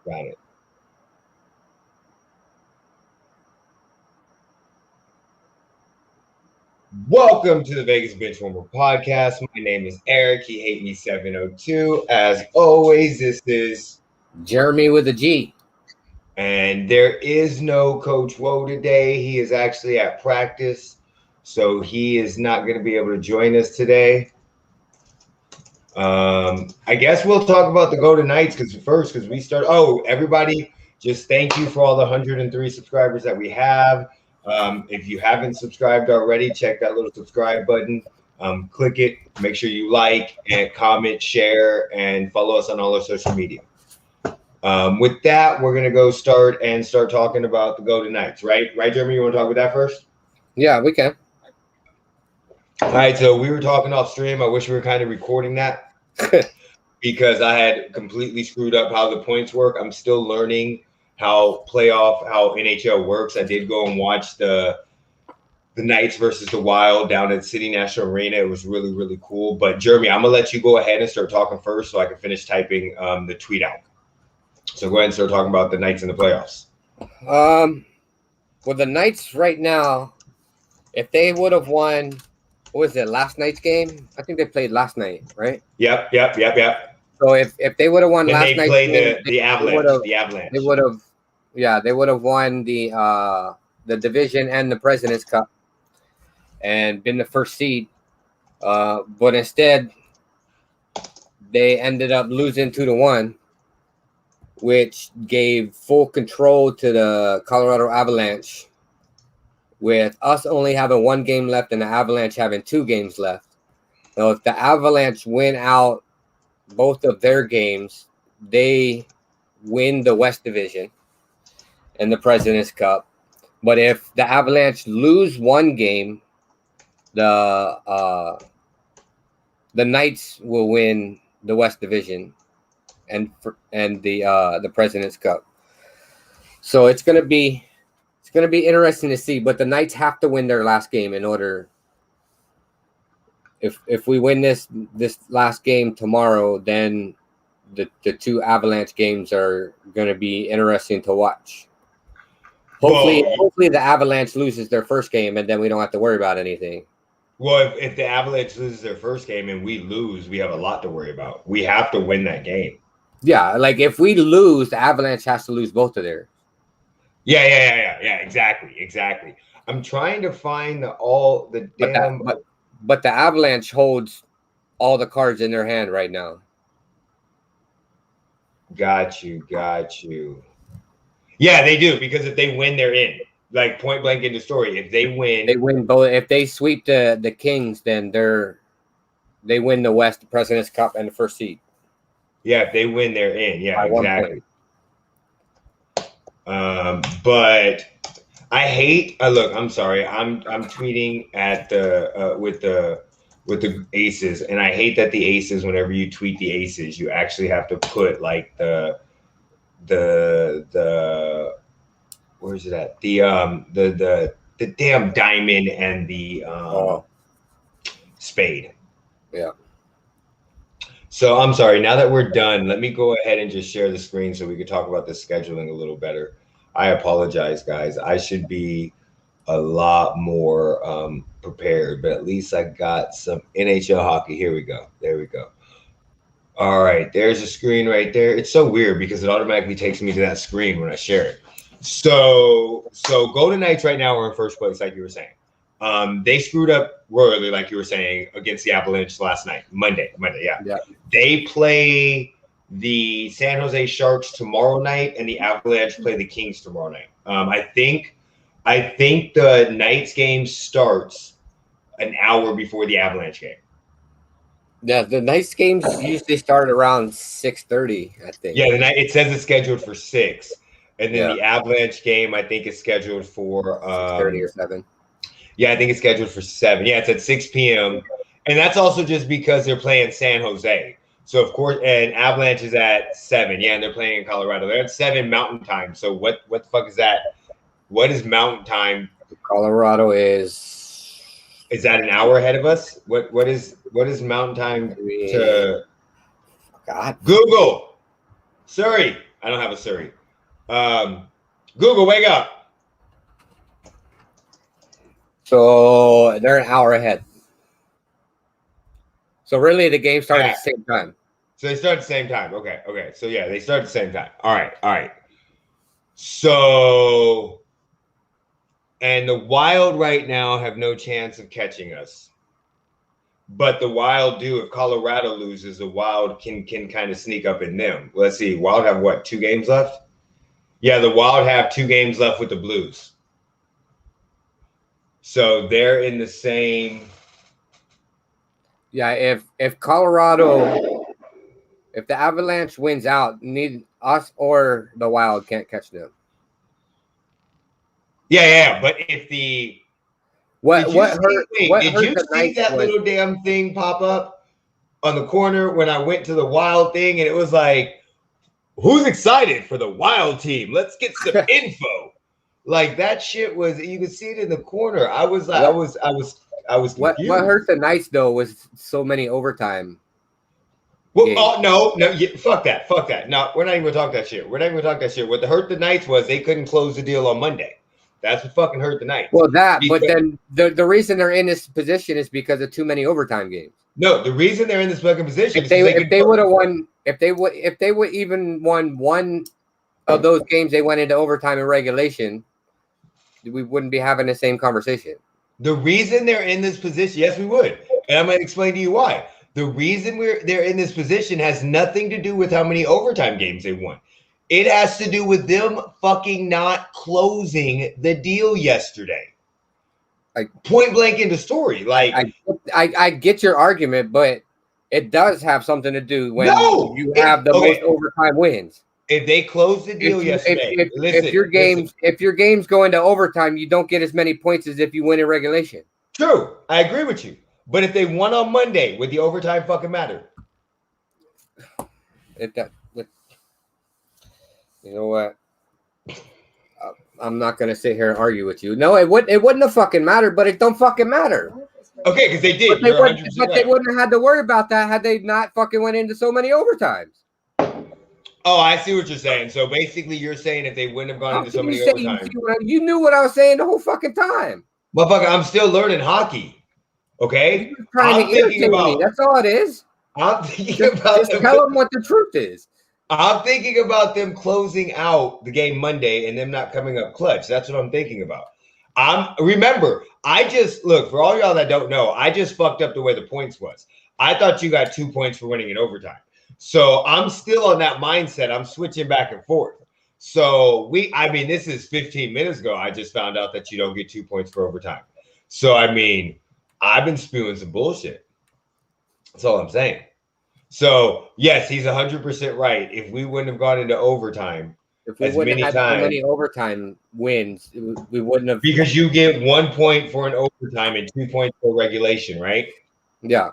Got it. Welcome to the Vegas Benchwarmers podcast. My name is Eric. He hate me 702. As always, this is Jeremy with a G. And there is no Coach Woe today. He is actually at practice, so he is not going to be able to join us today. I guess we'll talk about the Golden Knights because we start. Oh, everybody, just thank you for all the 103 subscribers that we have. If you haven't subscribed already, check that little subscribe button. Click it. Make sure you like and comment, share, and follow us on all our social media. With that, we're going to start talking about the Golden Knights, right? Right, Jeremy? You want to talk about that first? Yeah, we can. All right, so we were talking off stream. I wish we were kind of recording that because I had completely screwed up how the points work. I'm still learning how NHL works. I did go and watch the Knights versus the Wild down at City National Arena. It was really, really cool. But Jeremy, I'm going to let you go ahead and start talking first so I can finish typing the tweet out. So go ahead and start talking about the Knights in the playoffs. Well, the Knights right now, if they would have won, what was it, last night's game? I think they played last night, right? Yep. So if they would have won last night's game, the Avalanche. They would have won the division and the President's Cup and been the first seed. But instead, they ended up losing 2-1. Which gave full control to the Colorado Avalanche, with us only having one game left and the Avalanche having 2 games left. So if the Avalanche win out both of their games, they win the West Division and the President's Cup. But if the Avalanche lose one game, the Knights will win the West Division and the President's Cup. So it's gonna be interesting to see. But the Knights have to win their last game in order. If we win this last game tomorrow, then the 2 Avalanche games are gonna be interesting to watch. Hopefully the Avalanche loses their first game and then we don't have to worry about anything. Well, if the Avalanche loses their first game and we lose, we have a lot to worry about. We have to win that game. Yeah, like if we lose, the Avalanche has to lose both of theirs. Yeah, exactly. I'm trying to find but the Avalanche holds all the cards in their hand right now. Got you. Yeah, they do, because if they win, they're in. Like point blank in the story. If they win both. If they sweep the Kings, then they win the West, the President's Cup, and the first seed. Yeah, if they win, they're in. Yeah, exactly. But I hate. Look, I'm sorry. I'm tweeting at with the Aces, and I hate that the Aces. Whenever you tweet the Aces, you actually have to put like the where's it at? The damn diamond and the spade. Yeah. So I'm sorry. Now that we're done, let me go ahead and just share the screen so we can talk about the scheduling a little better. I apologize, guys. I should be a lot more prepared, but at least I got some NHL hockey. Here we go. There we go. All right. There's a screen right there. It's so weird because it automatically takes me to that screen when I share it. So Golden Knights right now are in first place, like you were saying. They screwed up royally, like you were saying, against the Avalanche last night, Monday. Yeah. They play the San Jose Sharks tomorrow night, and the Avalanche play the Kings tomorrow night. I think the Knights game starts an hour before the Avalanche game. Yeah, the Knights games usually start around 6:30, I think. Yeah, it says it's scheduled for 6, and then the Avalanche game I think is scheduled for 6:30 or 7. Yeah, I think it's scheduled for 7. Yeah, it's at 6 p.m. And that's also just because they're playing San Jose. So, of course, and Avalanche is at 7. Yeah, and they're playing in Colorado. They're at 7 Mountain Time. So what the fuck is that? What is Mountain Time? Colorado is that an hour ahead of us? What is Mountain Time to God? Google? Sorry. I don't have a Siri. Google, wake up. So they're an hour ahead. So really, the game started at the same time. So they start at the same time. Okay. So yeah, they start at the same time. All right. So, and the Wild right now have no chance of catching us. But the Wild do. If Colorado loses, the Wild can kind of sneak up in them. Let's see. Wild have what? 2 games left? Yeah, the Wild have 2 games left with the Blues. So they're in the same. Yeah, if Colorado, if the Avalanche wins out, need us or the Wild can't catch them. Yeah. But if the did you see that little damn thing pop up on the corner when I went to the Wild thing, and it was like, who's excited for the Wild team? Let's get some info. Like that shit was, you could see it in the corner. I was like, I was confused. What hurt the Knights though was so many overtime. Well, no, fuck that. No, we're not even gonna talk that shit. What hurt the Knights was they couldn't close the deal on Monday. That's what fucking hurt the Knights. Well, but then the reason they're in this position is because of too many overtime games. No, the reason they're in this fucking position if they would have won, if they would even won one of those games, they went into overtime and regulation, we wouldn't be having the same conversation. The reason they're in this position, yes, we would, and I'm gonna explain to you why. The reason they're in this position has nothing to do with how many overtime games they won. It has to do with them fucking not closing the deal yesterday. Point blank in the story. Like I get your argument, but it does have something to do when you have the most overtime wins. If they close the deal yesterday, if your game's going to overtime, you don't get as many points as if you win in regulation. True, I agree with you. But if they won on Monday, would the overtime fucking matter? You know what? I'm not gonna sit here and argue with you. No, it wouldn't have fucking mattered, but it don't fucking matter. Okay, because they did. But they wouldn't have had to worry about that had they not fucking went into so many overtimes. Oh, I see what you're saying. So basically, you're saying if they wouldn't have gone into so many overtimes, you knew what I was saying the whole fucking time. Motherfucker, I'm still learning hockey. Okay, you're trying to irritate me. That's all it is. I'm thinking about tell them what the truth is. I'm thinking about them closing out the game Monday and them not coming up clutch. That's what I'm thinking about. Remember, for all y'all that don't know, I just fucked up the way the points was. I thought you got 2 points for winning in overtime. So I'm still on that mindset. I'm switching back and forth. So this is 15 minutes ago. I just found out that you don't get 2 points for overtime. So, I've been spewing some bullshit. That's all I'm saying. So, yes, he's 100% right. If we wouldn't have gone into overtime, if we wouldn't have had so many overtime wins, we wouldn't have. Because you get 1 point for an overtime and 2 points for regulation, right? Yeah.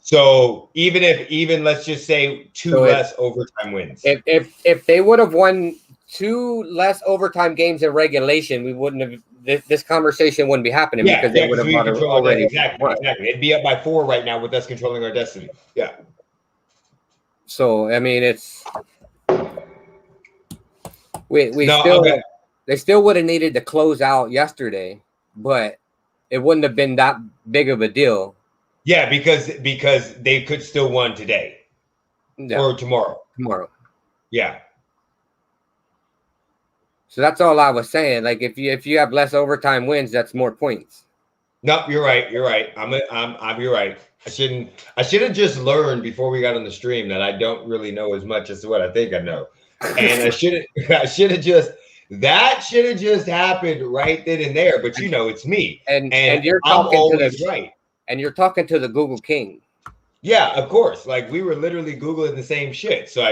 So even let's just say two less overtime wins. If they would have won 2 less overtime games in regulation, we wouldn't have. This conversation wouldn't be happening because they would have already. Exactly. It'd be up by 4 right now with us controlling our destiny. Yeah. So it's they still would have needed to close out yesterday, but it wouldn't have been that big of a deal. Yeah, because they could still win today or tomorrow. Yeah. So that's all I was saying. Like if you have less overtime wins, that's more points. No, you're right. You're right. You're right. I should have just learned before we got on the stream that I don't really know as much as what I think I know. And that should have just happened right then and there. But it's me. And you're I'm always right. And you're talking to the Google King. Yeah, of course. Like we were literally Googling the same shit. So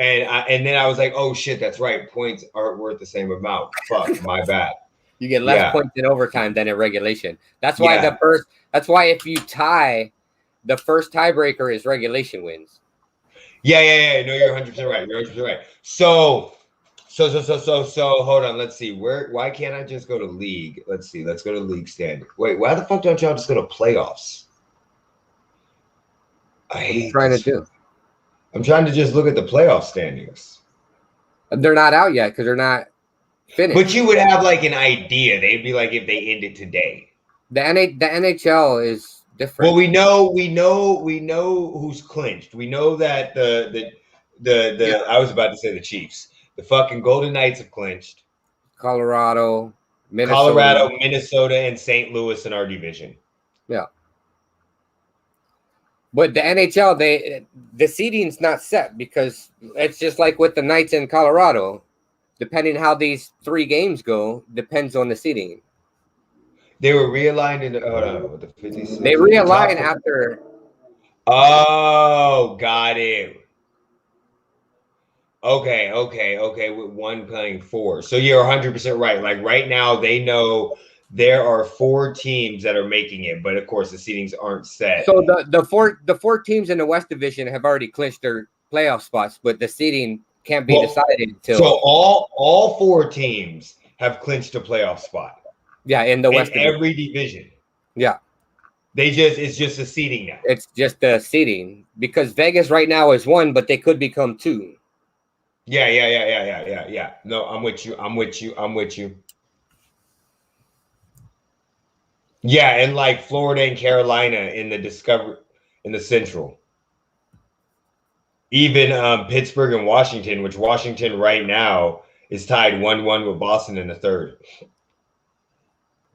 and then I was like, oh shit, that's right. Points aren't worth the same amount. Fuck, my bad. You get less points in overtime than in regulation. That's why that's why if you tie, the first tiebreaker is regulation wins. Yeah. No, you're 100% right. You're 100% right. So hold on. Let's see. Why can't I just go to league? Let's see. Let's go to league standing. Wait, why the fuck don't y'all just go to playoffs? What are you trying to do? I'm trying to just look at the playoff standings. They're not out yet because they're not finished. But you would have like an idea. They'd be like if they ended today. The NHL is different. Well, we know who's clinched. We know that the I was about to say the Chiefs. The fucking Golden Knights have clinched. Colorado, Minnesota, and St. Louis in our division. Yeah. But the NHL, the seeding's not set because it's just like with the Knights in Colorado. Depending how these 3 games go, depends on the seeding. They were realigned in hold on, with the 56. They realign after. Oh, got it. Okay. With 1 playing 4. So you're 100% right. Like right now, they know there are 4 teams that are making it, but of course the seedings aren't set. So the four teams in the West Division have already clinched their playoff spots, but the seeding can't be decided until. So all 4 teams have clinched a playoff spot. Yeah, in the West Division. Every division. Yeah. It's just a seeding now. It's just the seeding because Vegas right now is 1, but they could become 2. Yeah. No, I'm with you. Yeah, and like Florida and Carolina in the Central. Even Pittsburgh and Washington, which Washington right now is tied 1-1 with Boston in the 3rd.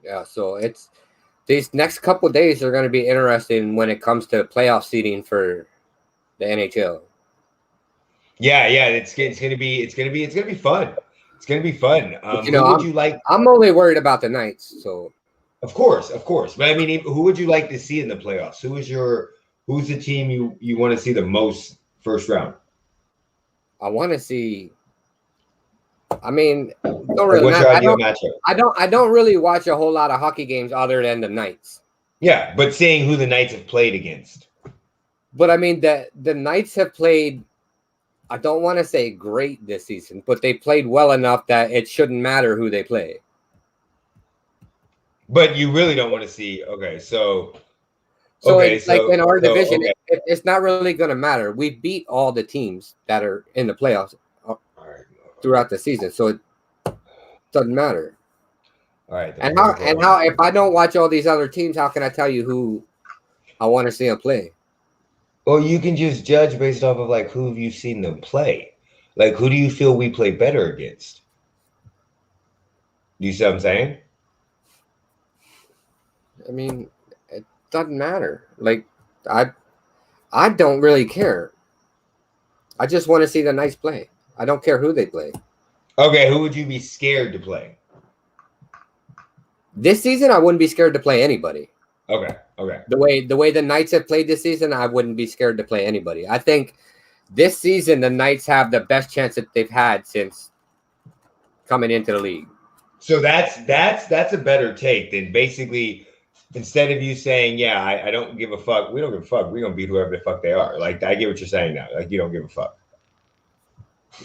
Yeah, so it's these next couple of days are going to be interesting when it comes to playoff seeding for the NHL. Yeah, it's gonna be fun. It's gonna be fun. I'm only worried about the Knights. So, of course. But I mean, who would you like to see in the playoffs? Who's the team you want to see the most first round? I want to see. I mean, don't really what's your ideal matchup? I don't really watch a whole lot of hockey games other than the Knights. Yeah, but seeing who the Knights have played against. But I mean, the Knights have played. I don't want to say great this season, but they played well enough that it shouldn't matter who they play. But you really don't want to see. Okay, so like in our division, it's not really going to matter. We beat all the teams that are in the playoffs throughout the season, so it doesn't matter. All right. And how if I don't watch all these other teams, how can I tell you who I want to see them play? Well, you can just judge based off of like who have you seen them play. Like who do you feel we play better against? Do you see what I'm saying? I mean, it doesn't matter. Like I don't really care. I just want to see the Knights play. I don't care who they play. Okay, who would you be scared to play? This season, I wouldn't be scared to play anybody. Okay. The way the Knights have played this season, I wouldn't be scared to play anybody. I think this season the Knights have the best chance that they've had since coming into the league. So that's a better take than basically instead of you saying, yeah, I don't give a fuck. We don't give a fuck. We're gonna beat whoever the fuck they are. Like I get what you're saying now. Like you don't give a fuck.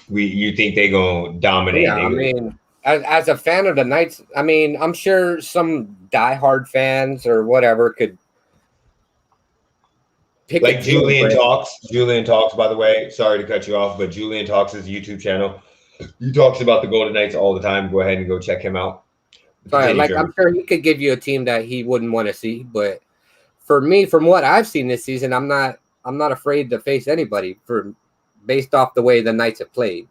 You think they gonna dominate? Yeah, I mean, as a fan of the Knights, I mean, I'm sure some diehard fans or whatever could pick like Julian Talks. Julian Talks, by the way. Sorry to cut you off, but Julian Talks' YouTube channel. He talks about the Golden Knights all the time. Go ahead and go check him out. Like I'm sure he could give you a team that he wouldn't want to see, but for me, from what I've seen this season, I'm not afraid to face anybody based off the way the Knights have played.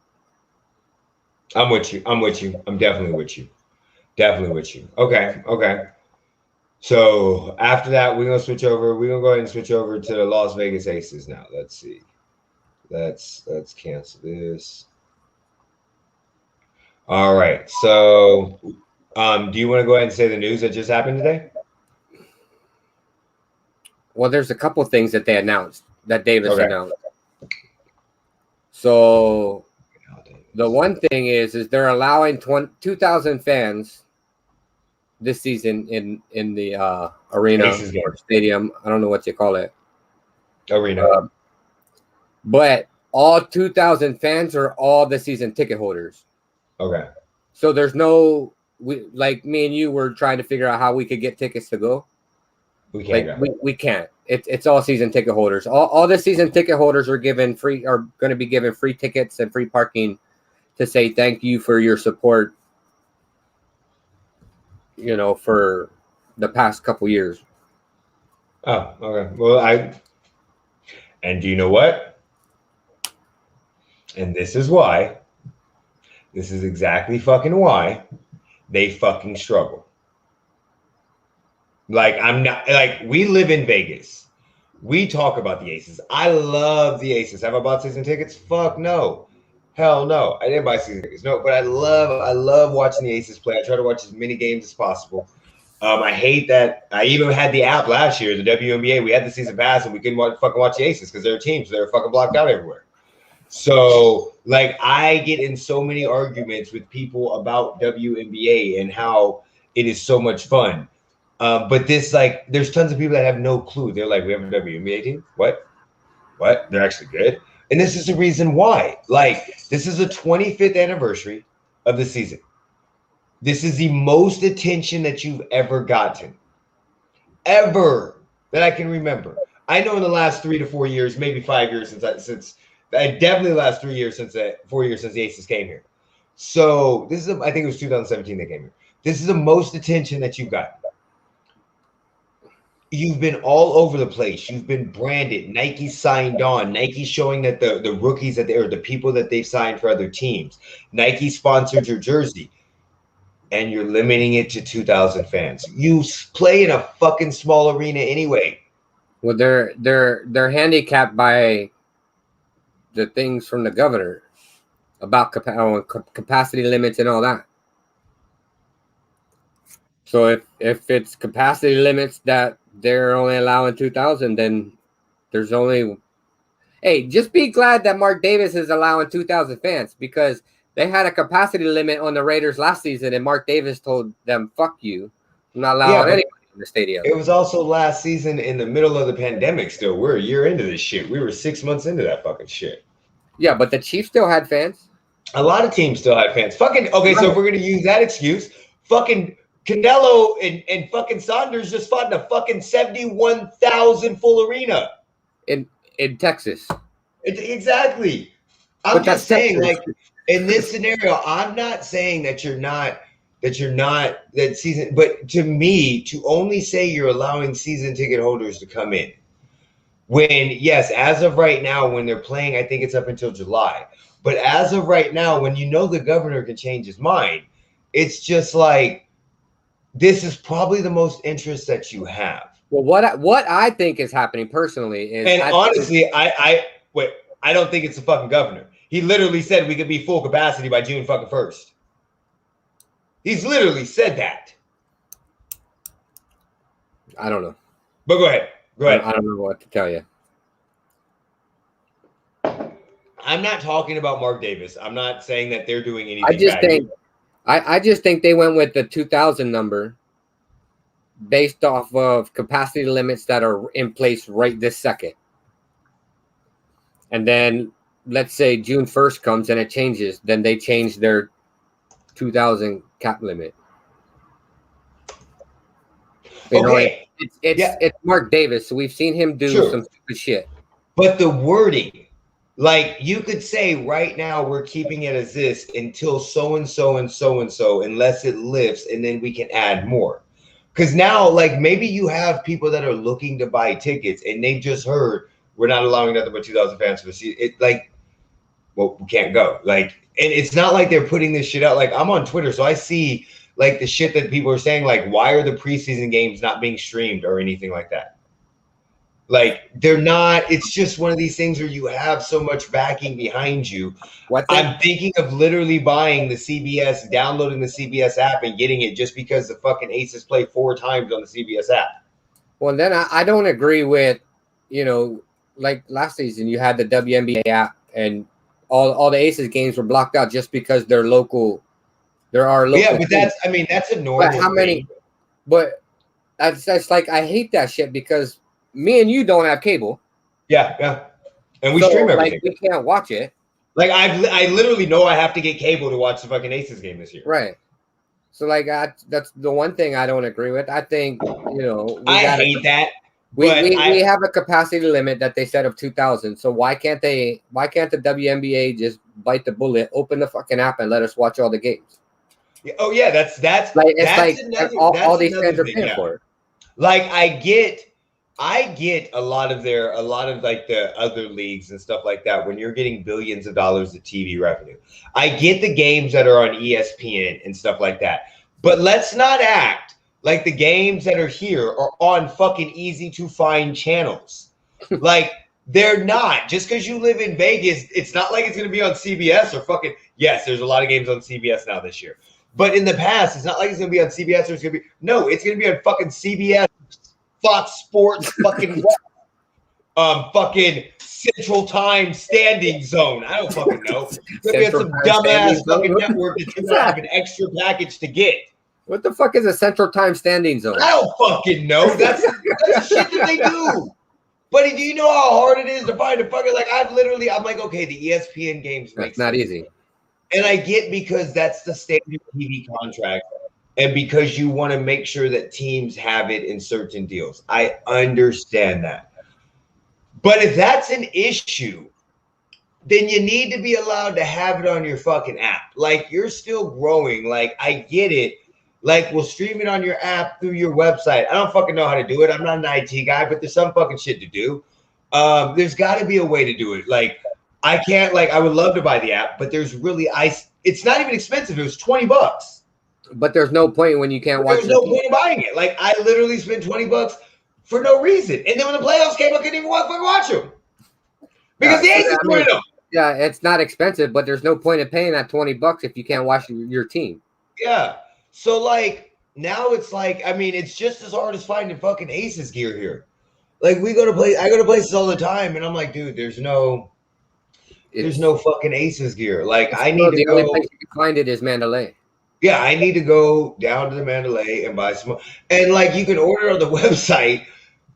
I'm with you. I'm definitely with you. Okay. So after that, we're gonna switch over. We're gonna go ahead and switch over to the Las Vegas Aces now. Let's see. Let's cancel this. All right. So do you want to go ahead and say the news that just happened today? Well, there's a couple of things that they announced, that Davis announced. So the one thing is they're allowing 2,000 fans this season in the arena or stadium. I don't know what you call it. Arena. But all 2,000 fans are all the season ticket holders. Okay. So there's no, like me and you were trying to figure out how we could get tickets to go. We can't. We can't. It's all season ticket holders. All the season ticket holders are going to be given free tickets and free parking to say thank you for your support, for the past couple years. Oh, okay. Well, and do you know what? And this is why. This is exactly fucking why they fucking struggle. Like, I'm not, like, we live in Vegas. We talk about the Aces. I love the Aces. Have I bought season tickets? Fuck no. Hell no. I didn't buy season tickets. No, but I love watching the Aces play. I try to watch as many games as possible. I hate that. I even had the app last year, the WNBA. We had the season pass and we couldn't fucking watch the Aces because their teams, they were fucking blocked out everywhere. So, like, I get in so many arguments with people about WNBA and how it is so much fun. But this, like, there's tons of people that have no clue. They're like, we have a WNBA team? What? They're actually good? And this is the reason why. Like, this is the 25th anniversary of the season. This is the most attention that you've ever gotten. Ever that I can remember. I know in the last 3 to 4 years, maybe 5 years since definitely the last 3 years 4 years since the Aces came here. So this is, I think it was 2017 they came here. This is the most attention that you've got. You've been all over the place. You've been branded. Nike signed on. Nike showing that the rookies that they are the people that they've signed for other teams. Nike sponsored your jersey. And you're limiting it to 2,000 fans. You play in a fucking small arena anyway. Well, they're handicapped by the things from the governor about capacity limits and all that. So if it's capacity limits that they're only allowing 2,000, then there's only. Hey, just be glad that Mark Davis is allowing 2,000 fans, because they had a capacity limit on the Raiders last season, and Mark Davis told them, "Fuck you, I'm not allowing anybody in the stadium." It was also last season in the middle of the pandemic. Still, we're a year into this shit. We were 6 months into that fucking shit. Yeah, but the Chiefs still had fans. A lot of teams still had fans. Fucking okay. So if we're gonna use that excuse, fucking Canelo and fucking Saunders just fought in a fucking 71,000 full arena in Texas. Exactly. I'm just saying, like, in this scenario, I'm not saying that season, but to me, to only say you're allowing season ticket holders to come in when, yes, as of right now, when they're playing, I think it's up until July. But as of right now, when you know the governor can change his mind, it's just like, this is probably the most interest that you have. Well, what I think is happening personally is, and honestly, I don't think it's the fucking governor. He literally said we could be full capacity by June fucking 1st. He's literally said that. I don't know. But go ahead. I don't know what to tell you. I'm not talking about Mark Davis. I'm not saying that they're doing anything I just think they went with the 2,000 number based off of capacity limits that are in place right this second. And then let's say June 1st comes and it changes, then they change their 2,000 cap limit. It's Mark Davis, so we've seen him do some stupid shit. But the wording, like, you could say right now we're keeping it as this until so and so and so and so, unless it lifts, and then we can add more. Because now, like, maybe you have people that are looking to buy tickets and they just heard we're not allowing nothing but 2,000 fans for the season. It, like, well, we can't go. Like, and it's not like they're putting this shit out. Like, I'm on Twitter, so I see, like, the shit that people are saying, like, why are the preseason games not being streamed or anything like that? Like, they're not. It's just one of these things where you have so much backing behind you. I'm thinking of literally buying the CBS, downloading the CBS app and getting it just because the fucking Aces play 4 times on the CBS app. Well, then I don't agree with, like last season, you had the WNBA app and all the Aces games were blocked out just because they're local. There are local. Yeah, but that's a normal. But how many? But that's like, I hate that shit because me and you don't have cable. Yeah, and we stream everything. Like, we can't watch it. Like, I literally know I have to get cable to watch the fucking Aces game this year. Right. So, like, that's the one thing I don't agree with. I think, I hate that. We have a capacity limit that they set of 2,000. So why can't the WNBA just bite the bullet, open the fucking app, and let us watch all the games. Oh yeah, that's Like it's that's like another all these fans are thing. paying Yeah. for it. Like I get a lot of like the other leagues and stuff like that when you're getting billions of dollars of TV revenue. I get the games that are on ESPN and stuff like that. But let's not act like the games that are here are on fucking easy to find channels. Like they're not. Just because you live in Vegas, it's not like it's going to be on CBS or fucking. Yes, there's a lot of games on CBS now this year. But in the past, it's not like it's going to be on CBS or it's going to be. No, it's going to be on fucking CBS, Fox Sports, fucking fucking Central Time Standing Zone. I don't fucking know. It's going to be on some dumbass fucking network that you don't have an extra package to get. What the fuck is a Central Time Standing Zone? I don't fucking know. That's shit that they do. Buddy, do you know how hard it is to find a fucking like? I'm like, okay, the ESPN games make That's not sense. easy. And I get because that's the standard TV contract, and because you want to make sure that teams have it in certain deals. I understand that. But if that's an issue, then you need to be allowed to have it on your fucking app. Like you're still growing. Like I get it. Like we'll stream it on your app through your website. I don't fucking know how to do it. I'm not an IT guy, but there's some fucking shit to do. There's got to be a way to do it. Like I can't. Like I would love to buy the app, but there's really it's not even expensive. It was $20. But there's no point when you can't watch. There's no point in buying it. Like I literally spent $20 for no reason, and then when the playoffs came, I couldn't even watch them because the Aces were in them. Yeah, it's not expensive, but there's no point in paying that $20 if you can't watch your team. Yeah. So like now it's like, I mean, it's just as hard as finding fucking Aces gear here. Like I go to places all the time and I'm like, dude, there's no fucking Aces gear. Like I need to the go. only place you can find it is Mandalay. Yeah, I need to go down to the Mandalay and buy some. And like you can order on the website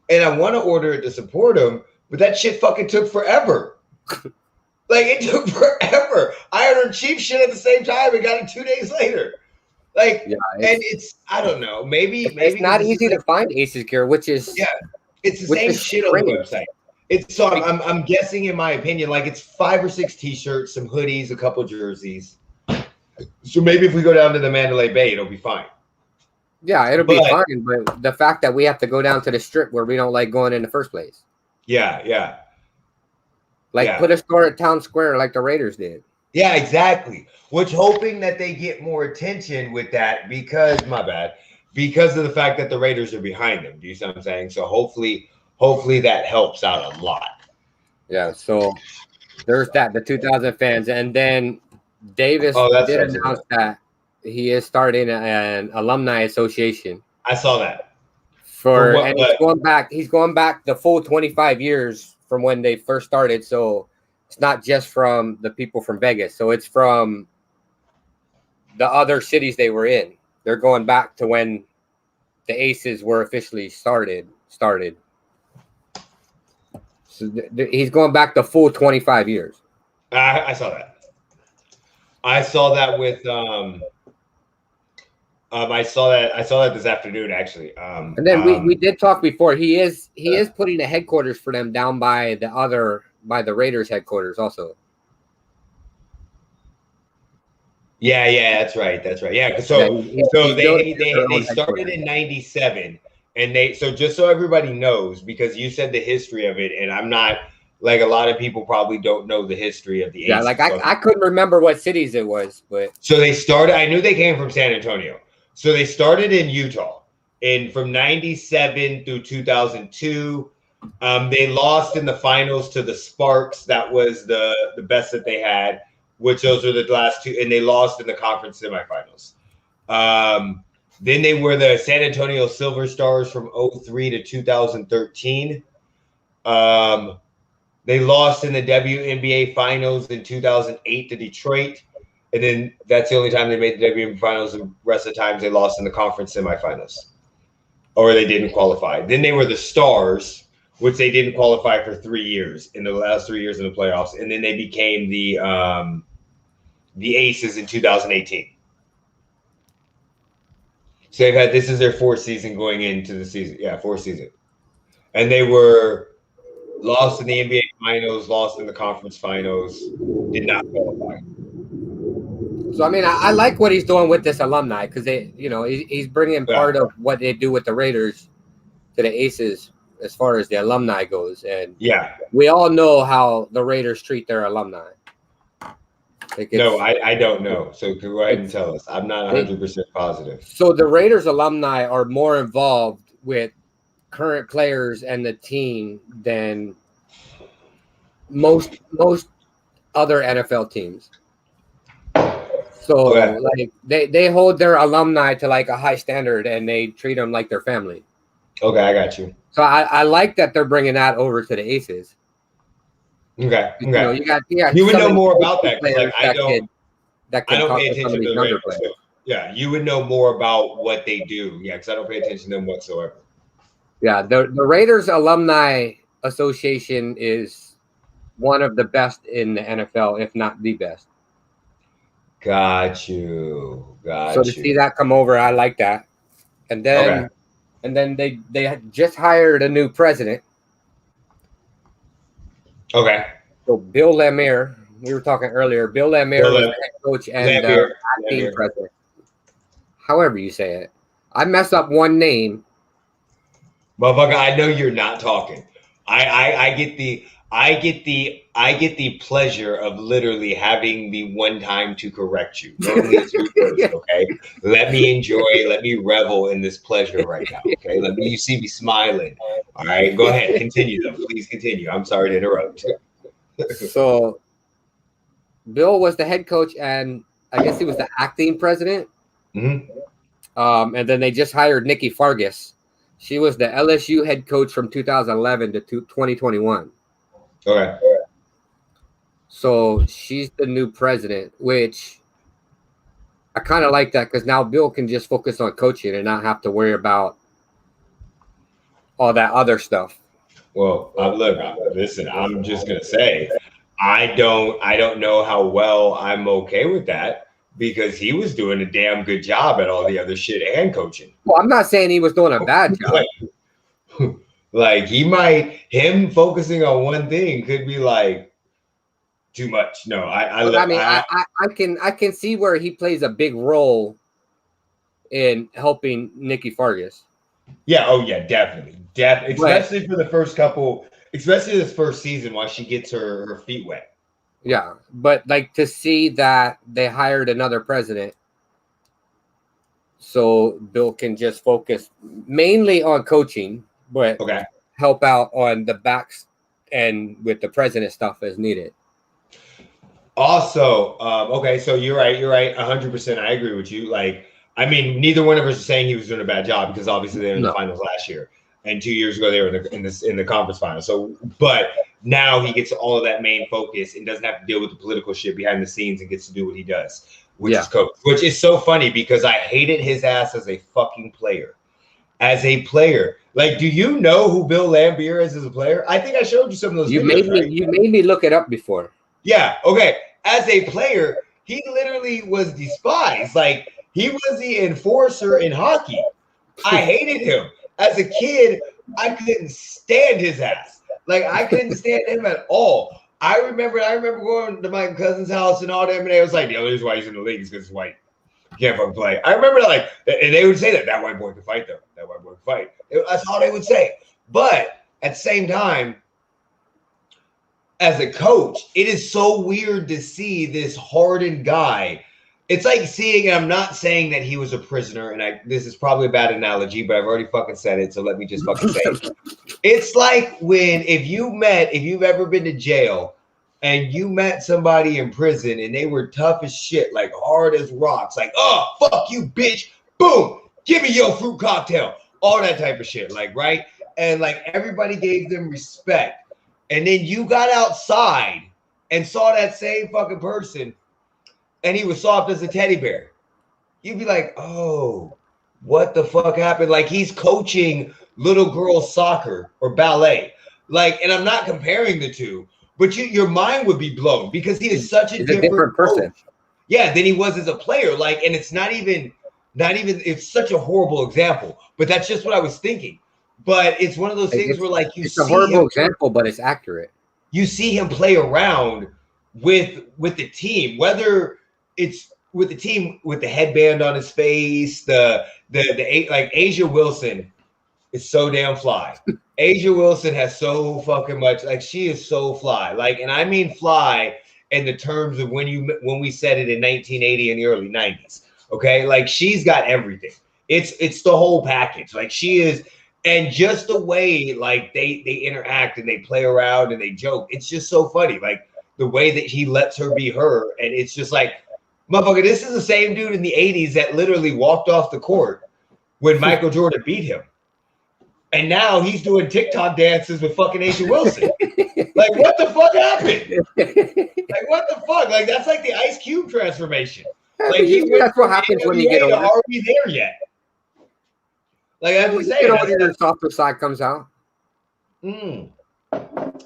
and I want to order it to support them, but that shit fucking took forever. Like it took forever. I ordered cheap shit at the same time and got it 2 days later. Like, yeah, and it's I don't know. Maybe it's not easy to find Aces gear, which is it's the same shit on the website. It's so I'm guessing, in my opinion, like it's 5 or 6 t-shirts, some hoodies, a couple jerseys. So maybe if we go down to the Mandalay Bay, it'll be fine. Yeah, it'll be fine. But the fact that we have to go down to the strip where we don't like going in the first place. Yeah. Like put a store at Town Square like the Raiders did. Yeah, exactly. Which hoping that they get more attention with that because of the fact that the Raiders are behind them. Do you see what I'm saying? So hopefully that helps out a lot. Yeah. So there's that, the 2,000 fans. And then Davis did announce that he is starting an alumni association. I saw that. And he's going back the full 25 years from when they first started. So it's not just from the people from Vegas. So it's from the other cities they were in. They're going back to when the Aces were officially started. So he's going back the full 25 years. I saw that. I saw that with I saw that this afternoon actually. And then we did talk before. He is putting a headquarters for them down by the Raiders headquarters also. Yeah, that's right. Yeah, so they started in 97 and just so everybody knows, because you said the history of it, and I'm not like a lot of people probably don't know the history of the Aces. Yeah, like I couldn't remember what cities it was, but so they started. I knew they came from San Antonio. So they started in Utah, and from 97 through 2002. They lost in the finals to the Sparks. That was the best that they had, which those were the last two, and they lost in the conference semifinals. Then they were the San Antonio Silver Stars from 2003 to 2013. They lost in the WNBA finals in 2008 to Detroit. And then that's the only time they made the WNBA finals. The rest of the times they lost in the conference semifinals, or they didn't qualify. Then they were the Stars, which they didn't qualify for 3 years in the last 3 years in the playoffs. And then they became the Aces in 2018. So this is their 4th season going into the season. Yeah, 4th season. And they were lost in the NBA finals, lost in the conference finals, did not qualify. So I mean, I like what he's doing with this alumni because he's bringing part of what they do with the Raiders to the Aces as far as the alumni goes, and we all know how the Raiders treat their alumni. No, I don't know. So go ahead and tell us. I'm not 100% positive. So the Raiders alumni are more involved with current players and the team than most other NFL teams. So like they hold their alumni to like a high standard and they treat them like their family. Okay, I got you. So I like that they're bringing that over to the Aces. Okay. You know, you would know more about that because like I don't pay attention to the Raiders. players. So, yeah, you would know more about what they do. Yeah, because I don't pay attention to them whatsoever. Yeah, the Raiders Alumni Association is one of the best in the NFL, if not the best. Got you. So to see that come over, I like that. And then they had just hired a new president. Okay. So Bill Lamere, we were talking earlier. Bill Lamere was the head coach and acting president. However you say it. I mess up one name. Motherfucker, I know you're not talking. I get the pleasure of literally having the one time to correct you. Normally it's you first, okay? Let me revel in this pleasure right now, okay? You see me smiling. All right, go ahead, continue though. Please continue. I'm sorry to interrupt. So Bill was the head coach and I guess he was the acting president. Mm-hmm. And then they just hired Nikki Fargas. She was the LSU head coach from 2011 to 2021. Okay. So she's the new president, which I kind of like that because now Bill can just focus on coaching and not have to worry about all that other stuff. Well, listen, I'm just gonna say, I don't know how well I'm okay with that because he was doing a damn good job at all the other shit and coaching. Well, I'm not saying he was doing a bad job. Like him focusing on one thing could be like too much. No, I can see where he plays a big role in helping Nikki Fargas. Yeah. Oh yeah, definitely. Especially for the first couple, especially this first season while she gets her feet wet. Yeah, but like to see that they hired another president so Bill can just focus mainly on coaching, but help out on the backs and with the president stuff as needed. Also, so you're right 100%. I agree with you. Like, I mean, neither one of us is saying he was doing a bad job because obviously they were in the finals last year. And 2 years ago, they were in the conference final. So, but now he gets all of that main focus and doesn't have to deal with the political shit behind the scenes and gets to do what he does, which is coach. Which is so funny because I hated his ass as a fucking player. Like, do you know who Bill Lambier is as a player? I think I showed you some of those. You made me look it up before. Yeah. Okay. As a player, he literally was despised. Like he was the enforcer in hockey. I hated him. As a kid, I couldn't stand his ass. Like I couldn't stand him at all. I remember going to my cousin's house and all that, and they was like, the only reason why he's in the league is because he's white. He can't fucking play. I remember and they would say that white boy can fight though. That white boy can fight. That's all they would say. But at the same time, as a coach, it is so weird to see this hardened guy. It's like seeing, and I'm not saying that he was a prisoner, and this is probably a bad analogy, but I've already fucking said it, so let me just fucking say it. It's like if you've ever been to jail and you met somebody in prison and they were tough as shit, like hard as rocks, like, oh, fuck you, bitch, boom, give me your fruit cocktail, all that type of shit, like, right? And like everybody gave them respect. And then you got outside and saw that same fucking person and he was soft as a teddy bear. You'd be like, oh, what the fuck happened? Like he's coaching little girl soccer or ballet. Like, and I'm not comparing the two, but your mind would be blown because he is such a different person. Coach. Yeah, than he was as a player. Like, and it's not even, it's such a horrible example, but that's just what I was thinking. But it's one of those things where like it's a horrible example, but it's accurate. you see him play around with the team, whether it's with the team with the headband on his face, like Asia Wilson is so damn fly. Asia Wilson has so fucking much, like she is so fly. Like, and I mean fly in the terms of when we said it in 1980 and the early 90s. Okay, like she's got everything. It's the whole package. Like she is, and just the way like they interact and they play around and they joke. It's just so funny. Like the way that he lets her be her, and it's just like, motherfucker, this is the same dude in the 80s that literally walked off the court when Michael Jordan beat him. And now he's doing TikTok dances with fucking Asia Wilson. Like, what the fuck happened? Like, what the fuck? Like, that's like the Ice Cube transformation. Like, that's what happens when you get older. Are we there yet? Like, I'm just saying. The softer side comes out. And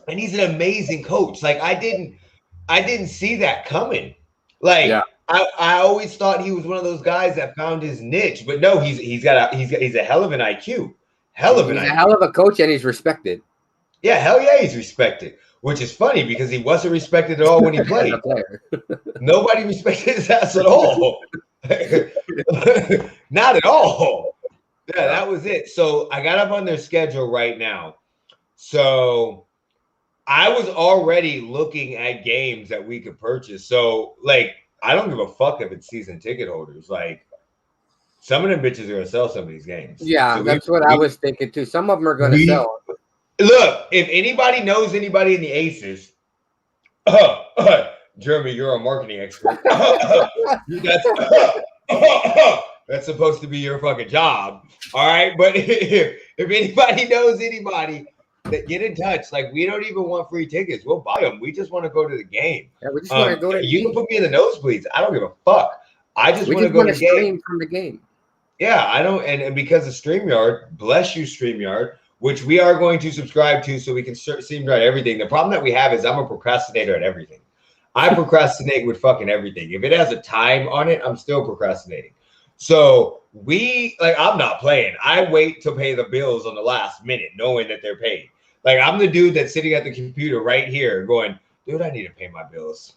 he's an amazing coach. Like, I didn't see that coming. Like, yeah. I always thought he was one of those guys that found his niche, but no, he's a hell of an IQ. He's a hell of a coach, and he's respected. Yeah, hell yeah, he's respected. Which is funny because he wasn't respected at all when he played. Nobody respected his ass at all. Not at all. Yeah, that was it. So I got up on their schedule right now. So I was already looking at games that we could purchase. So like, I don't give a fuck if it's season ticket holders. Like, some of them bitches are gonna sell some of these games. Yeah, so that's what I was thinking too. Some of them are gonna sell. Look, if anybody knows anybody in the Aces, Jeremy, you're a marketing expert. That's supposed to be your fucking job. All right. But if anybody knows anybody, that get in touch. Like, we don't even want free tickets. We'll buy them. We just want to go to the game. Yeah, we just want to go to the You game. Can put me in the nosebleeds. I don't give a fuck. I just want to go to the game. From the game. Yeah, I don't. And because of StreamYard, bless you, StreamYard, which we are going to subscribe to so we can StreamYard everything. The problem that we have is I'm a procrastinator at everything. I procrastinate with fucking everything. If it has a time on it, I'm still procrastinating. So I'm not playing. I wait to pay the bills on the last minute, knowing that they're paid. Like, I'm the dude that's sitting at the computer right here going, dude, I need to pay my bills.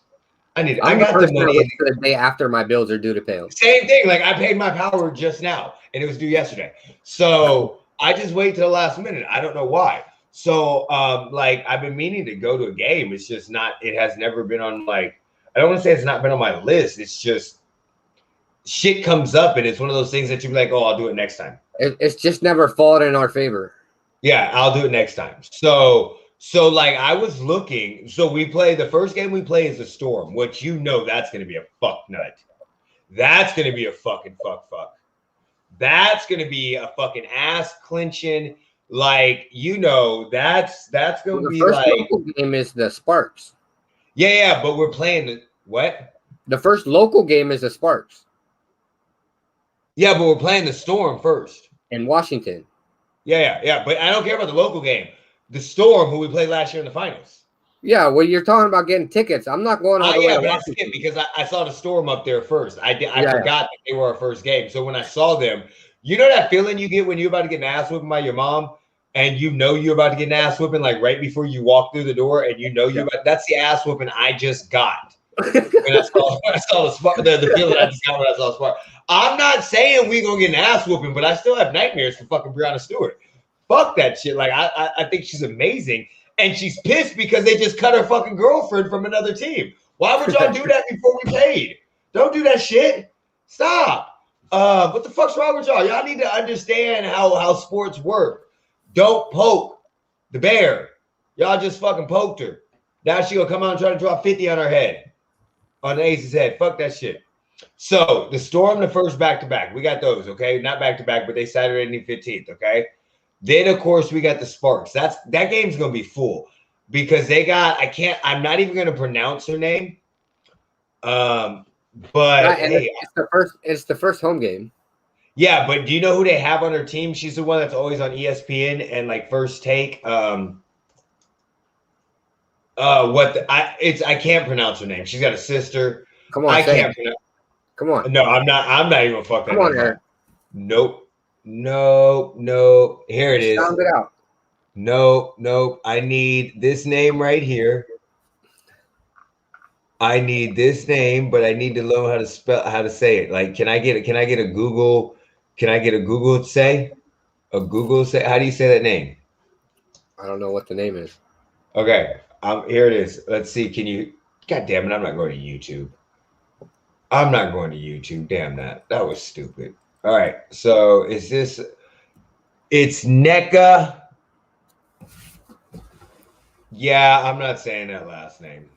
I got the money the day after my bills are due to pay them. Same thing. Like, I paid my power just now, and it was due yesterday. So I just wait till the last minute. I don't know why. So, I've been meaning to go to a game. It's just not. It has never been on, like, I don't want to say it's not been on my list. It's just shit comes up, and it's one of those things that you be like, oh, I'll do it next time. It's just never fallen in our favor. Yeah, I'll do it next time. So I was looking. So the first game we play is the Storm, which that's going to be a fuck nut. That's going to be a fucking fuck. That's going to be a fucking ass clinching. Like, that's going to be like. The first local game is the Sparks. Yeah, but we're playing what? The first local game is the Sparks. Yeah, but we're playing the Storm first. In Washington. Yeah. But I don't care about the local game. The Storm, who we played last year in the finals. Yeah, well, you're talking about getting tickets. I'm not going all the way to Washington. I skipped because I saw the Storm up there first. I forgot that they were our first game. So when I saw them, you know that feeling you get when you're about to get an ass whipping by your mom, and you're about to get an ass whipping like right before you walk through the door, and that's the ass whipping I just got. When I saw the feeling I just got when I saw the Spark. I'm not saying we're gonna get an ass whooping, but I still have nightmares for fucking Breonna Stewart. Fuck that shit. Like, I think she's amazing, and she's pissed because they just cut her fucking girlfriend from another team. Why would y'all do that before we played? Don't do that shit. Stop. What the fuck's wrong with y'all? Y'all need to understand how sports work. Don't poke the bear. Y'all just fucking poked her. Now she gonna come out and try to drop 50 on her head. On the Ace's head. Fuck that shit. So the Storm, the first back-to-back. We got those, okay? Not back-to-back, but they Saturday and the 15th, okay? Then, of course, we got the Sparks. That game's going to be full because I'm not even going to pronounce her name. But hey, it's the first home game. Yeah, but do you know who they have on their team? She's the one that's always on ESPN and like First Take. I can't pronounce her name. She's got a sister. Come on, come on. No, I'm not even fucking. Come on, Eric. Nope. Here it is. Sound it out. Nope. I need this name right here. I need this name, but I need to know how to say it. Like, can I get a Google? Can I get a Google say? A Google say? How do you say that name? I don't know what the name is. Okay, here it is. Let's see. Can you? God damn it! I'm not going to YouTube. I'm not going to YouTube. Damn that. That was stupid. All right. So is this? It's NECA. Yeah, I'm not saying that last name.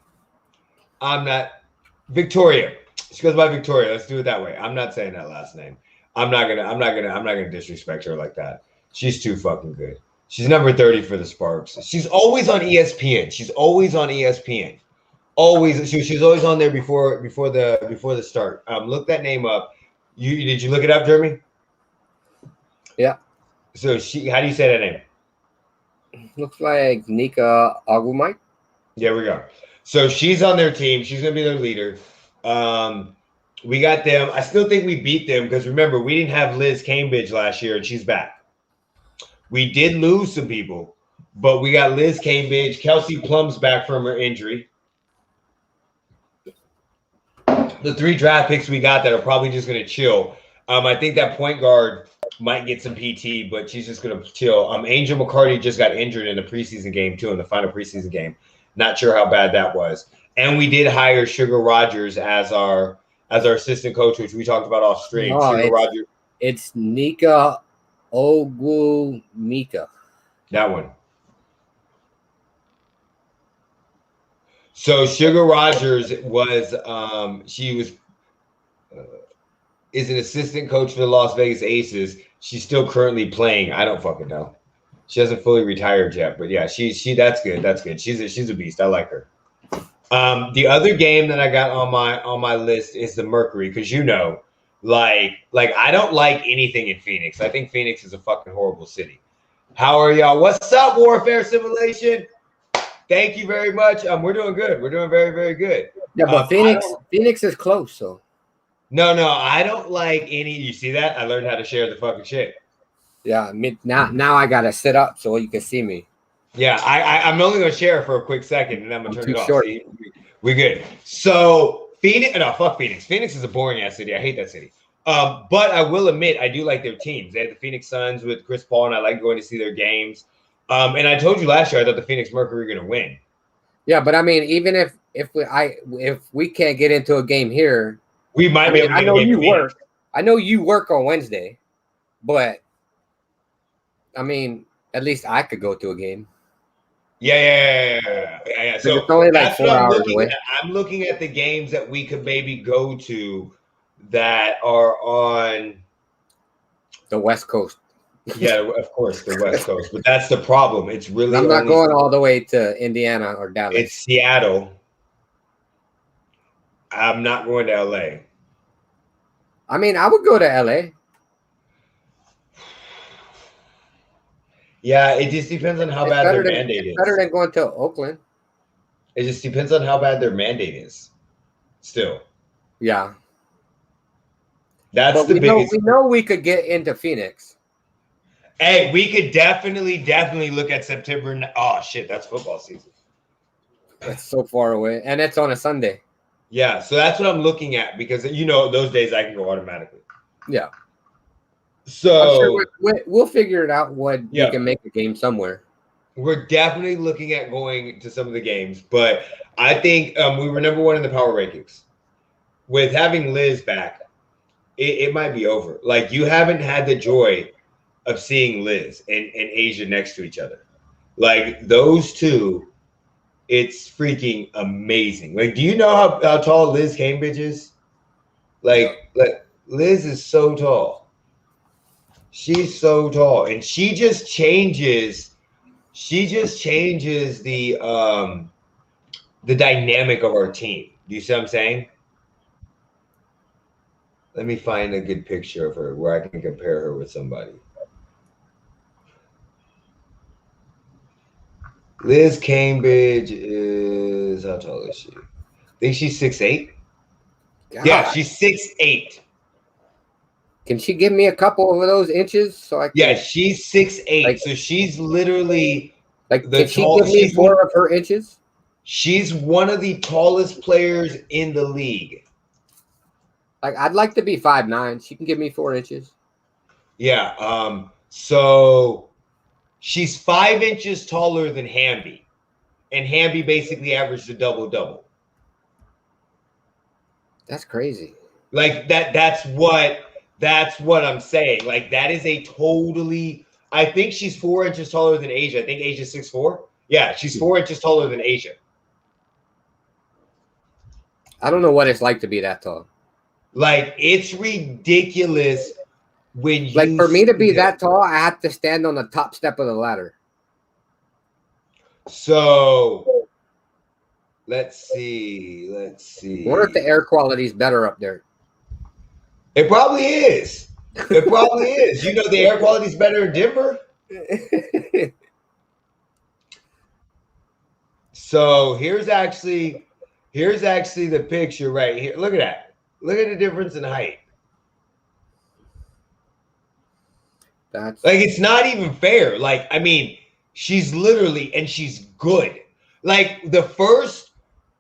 I'm not. Victoria. She goes by Victoria. Let's do it that way. I'm not saying that last name. I'm not gonna disrespect her like that. She's too fucking good. She's number 30 for the Sparks. She's always on ESPN. She's always on ESPN. Always. She's always on there before the start. Look that name up. Did you look it up, Jeremy? Yeah. So how do you say that name? Looks like Nika Agumite. There we go. So she's on their team. She's going to be their leader. We got them. I still think we beat them because remember, we didn't have Liz Cambridge last year and she's back. We did lose some people, but we got Liz Cambridge. Kelsey Plum's back from her injury. The 3 draft picks we got that are probably just going to chill. I think that point guard might get some PT, but she's just going to chill. Angel McCarty just got injured in the preseason game too, in the final preseason game. Not sure how bad that was. And we did hire Sugar Rogers as our assistant coach, which we talked about off stream. Rogers. It's Nika Ogumika. That one. So Sugar Rogers was is an assistant coach for the Las Vegas Aces. She's still currently playing. I don't fucking know. She hasn't fully retired yet, but yeah, she that's good. That's good. She's a beast. I like her. The other game that I got on my list is the Mercury, because like I don't like anything in Phoenix. I think Phoenix is a fucking horrible city. How are y'all? What's up, Warfare Simulation? Thank you very much. We're doing good. We're doing very, very good. Yeah, but Phoenix is close, so. No, I don't like any. You see that? I learned how to share the fucking shit. Yeah, now I gotta sit up so you can see me. Yeah, I'm only gonna share it for a quick second, and then I'm gonna turn it off. Short. See, we good. So Phoenix, no, fuck Phoenix. Phoenix is a boring ass city. I hate that city. But I will admit, I do like their teams. They had the Phoenix Suns with Chris Paul, and I like going to see their games. And I told you last year I thought the Phoenix Mercury were gonna win. Yeah, but I mean, even if we can't get into a game here, we might be able to I know you work. I know you work on Wednesday, but I mean, at least I could go to a game. Yeah. So it's only like 4 hours away. I'm looking at the games that we could maybe go to that are on the West Coast. Yeah, of course, the West Coast. But that's the problem. It's really I'm not going all the way to Indiana or Dallas. It's Seattle. I'm not going to LA. I mean, I would go to LA. Yeah, it just depends on how bad their mandate is. Better than going to Oakland. It just depends on how bad their mandate is. Still. Yeah. That's the biggest. We know we could get into Phoenix. Hey, we could definitely look at September. Oh, shit, that's football season. That's so far away. And it's on a Sunday. Yeah, so that's what I'm looking at because, those days I can go automatically. Yeah. So sure we'll figure it out we can make a game somewhere. We're definitely looking at going to some of the games, but I think we were number 1 in the power rankings. With having Liz back, it might be over. Like, you haven't had the joy of seeing Liz and Asia next to each other. Like, those two, it's freaking amazing. Like, do you know how tall Liz Cambridge is? Like Liz is so tall. She's so tall, and she just changes the dynamic of our team. Do you see what I'm saying? Let me find a good picture of her where I can compare her with somebody. Liz Cambridge is, how tall is she? I think she's 6'8". Yeah, she's 6'8". Can she give me a couple of those inches so I can? Yeah, she's 6'8", Like- so she's literally Like, the can she give me 4 of her inches? She's one of the tallest players in the league. Like, I'd like to be 5'9". She can give me 4 inches. Yeah. So she's 5 inches taller than Hamby, and Hamby basically averaged a double-double. That's crazy. Like that's what I'm saying. Like, that is a totally. I think she's 4 inches taller than Asia. I think Asia's 6'4". Yeah, she's 4 inches taller than Asia. I don't know what it's like to be that tall. Like, it's ridiculous when you. Like, for me to be that tall, I have to stand on the top step of the ladder. So let's see. I wonder if the air quality is better up there. It probably is. It probably is. You know, the air quality is better in Denver. So here's actually the picture right here. Look at that. Look at the difference in height. That's like, it's not even fair. Like, I mean, she's literally, and she's good. Like,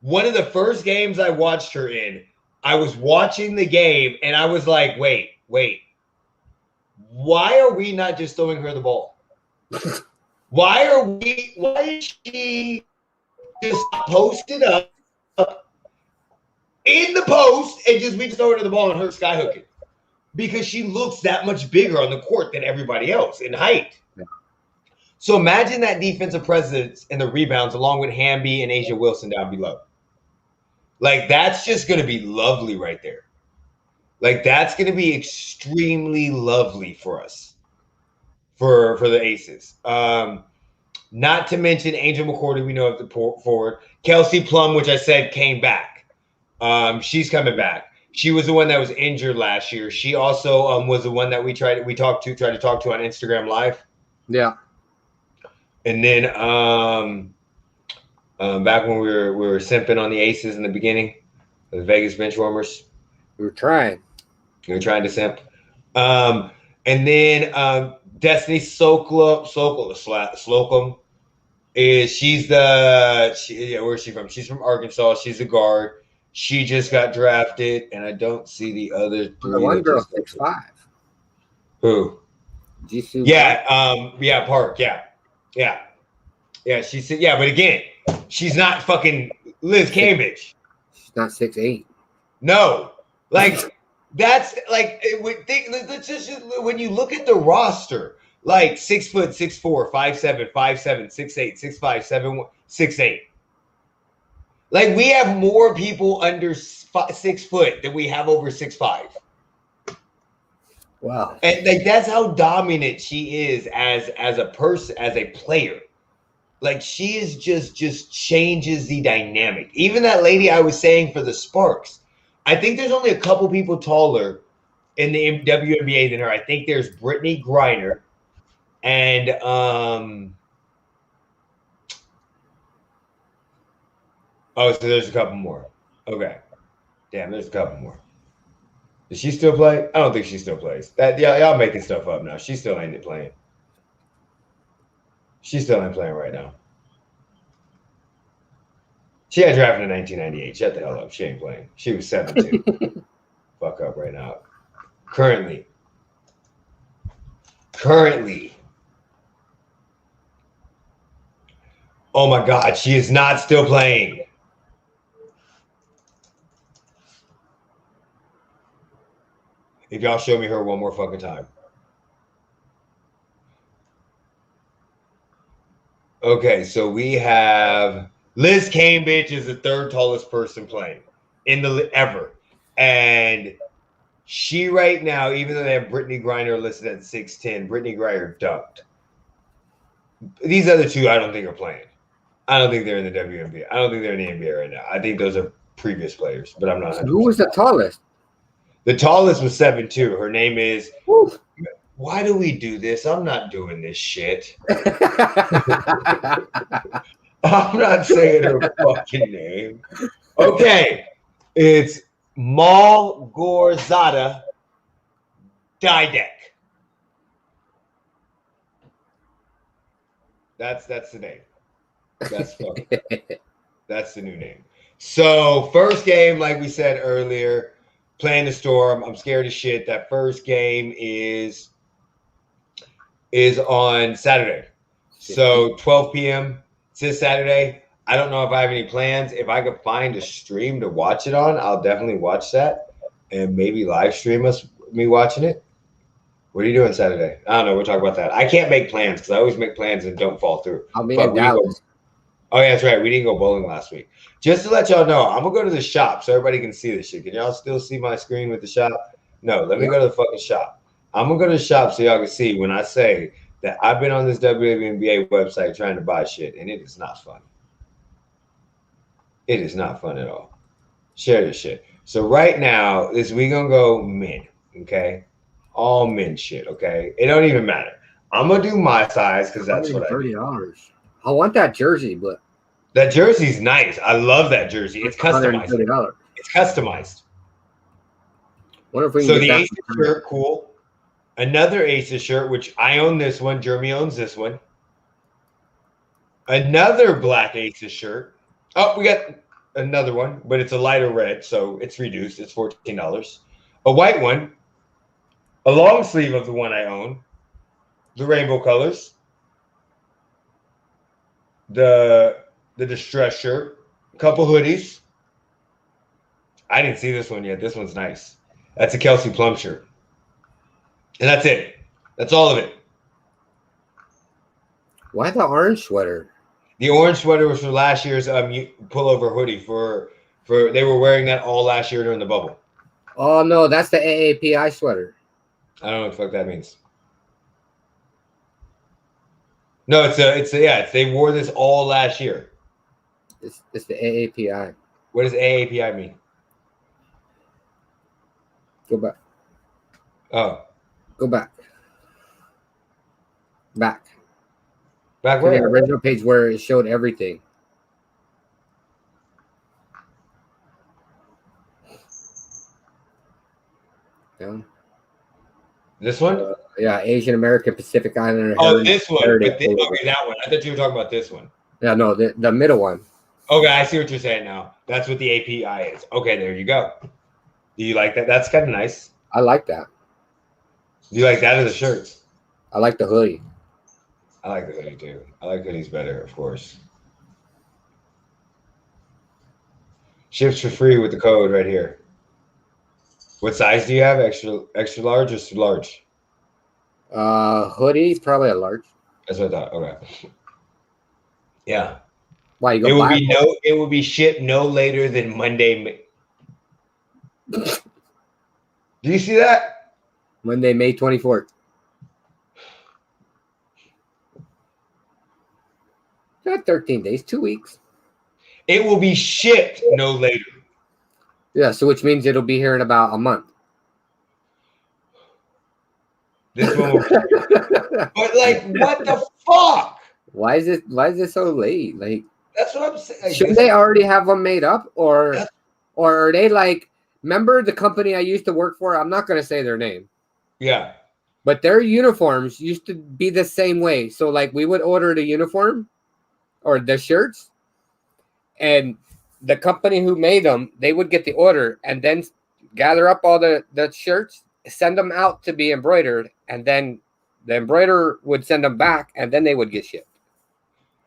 one of the first games I watched her in, I was watching the game and I was like, wait. Why are we not just throwing her the ball? Why is she just posted up in the post and we just throw her the ball and her skyhooking? Because she looks that much bigger on the court than everybody else in height. Yeah. So imagine that defensive presence and the rebounds along with Hamby and Asia Wilson down below. Like, that's just going to be lovely right there. Like, that's going to be extremely lovely for us, for the Aces. Not to mention Angel McCourty, we know of the forward. Kelsey Plum, which I said came back. She's coming back. She was the one that was injured last year. She also was the one that we tried to talk to on Instagram Live. Yeah. And then back when we were simping on the Aces in the beginning, the Vegas Benchwarmers. We were trying. We were trying to simp. And then Destiny Slocum where's she from? She's from Arkansas. She's a guard. She just got drafted, and I don't see the other three. The one girl 6'5". Who? Jisoo Yeah, Park. Yeah. She said, yeah, but again, she's not fucking Liz Cambridge. She's not 6'8". No, like, that's like, when you look at the roster, like 6 foot, 6'4", 5'7", 5'7", 6'8", 6'5", 7'1", 6'8". Like, we have more people under 6 foot than we have over 6'5". Wow. And like, that's how dominant she is as a person, as a player. Like, she is just changes the dynamic. Even that lady I was saying for the Sparks, I think there's only a couple people taller in the WNBA than her. I think there's Brittany Griner and oh, so there's a couple more. Okay. Damn, there's a couple more. Does she still play? I don't think she still plays. Y'all making stuff up now. She still ain't playing. She still ain't playing right now. She got drafted in 1998. Shut the hell up. She ain't playing. She was 7'2". Fuck up right now. Currently. Oh my God, she is not still playing. If y'all show me her one more fucking time. Okay, so we have Liz Cambridge is the third tallest person playing in the ever. And she right now, even though they have Brittany Griner listed at 6'10", Brittany Griner ducked. These other two I don't think are playing. I don't think they're in the WNBA. I don't think they're in the NBA right now. I think those are previous players, but I'm not. So who was the tallest? The tallest was 7'2". Her name is. Woo. Why do we do this? I'm not doing this shit. I'm not saying her fucking name. Okay. It's Malgorzata Die Deck. That's the name. That's that's the new name. So first game, like we said earlier, playing the Storm. I'm scared as shit. That first game is on Saturday. So 12 p.m. this Saturday. I don't know if I have any plans. If I could find a stream to watch it on, I'll definitely watch that and maybe live stream me watching it. What are you doing Saturday? I don't know. We'll talk about that. I can't make plans because I always make plans and don't fall through. I'll be in Dallas. Oh, yeah, that's right. We didn't go bowling last week. Just to let y'all know, I'm going to go to the shop so everybody can see this shit. Can y'all still see my screen with the shop? No, let me go to the fucking shop. I'm going to go to the shop so y'all can see when I say that I've been on this WNBA website trying to buy shit, and it is not fun. It is not fun at all. Share this shit. So right now, we going to go men, okay? All men shit, okay? It don't even matter. I'm going to do my size because that's what I do. $30. I want that jersey, but that jersey's nice. I love that jersey. It's customized. It's customized. Wonder if we can so the Aces shirt, cool. Another Aces shirt, which I own this one. Jeremy owns this one. Another black Aces shirt. Oh, we got another one, but it's a lighter red, so it's reduced. It's $14. A white one. A long sleeve of the one I own. The rainbow colors. The distress shirt, a couple hoodies. I didn't see this one yet. This one's nice. That's a Kelsey Plum shirt. And that's it. That's all of it. Why the orange sweater? The orange sweater was for last year's pullover hoodie. For they were wearing that all last year during the bubble. Oh no, that's the AAPI sweater. I don't know what the fuck that means. No, they wore this all last year. It's the AAPI. What does AAPI mean? Go back. Oh. Go back. Back. Back where? The original page where it showed everything. Yeah. This one? Yeah, Asian American Pacific Islander. Oh, this one. Okay, that one. I thought you were talking about this one. Yeah, no, the middle one. Okay, I see what you're saying now. That's what the API is. Okay, there you go. Do you like that? That's kind of nice. I like that. Do you like that or the shirts? I like the hoodie. I like the hoodie too. I like hoodies better, of course. Ships for free with the code right here. What size do you have? Extra large or large? Hoodie, probably a large. That's what I thought. Okay. Yeah. Why you go? It will be shipped no later than Monday. Do you see that? Monday, May 24th. Not 13 days, 2 weeks. It will be shipped no later. Yeah, so which means it'll be here in about a month. This one will be but like, what the fuck? Why is it so late? Like, that's what I'm saying. Shouldn't they already have them made up? Or are they like, remember the company I used to work for? I'm not gonna say their name. Yeah. But their uniforms used to be the same way. So like we would order the uniform or the shirts, and the company who made them, they would get the order and then gather up all the shirts, send them out to be embroidered, and then the embroiderer would send them back, and then they would get shipped.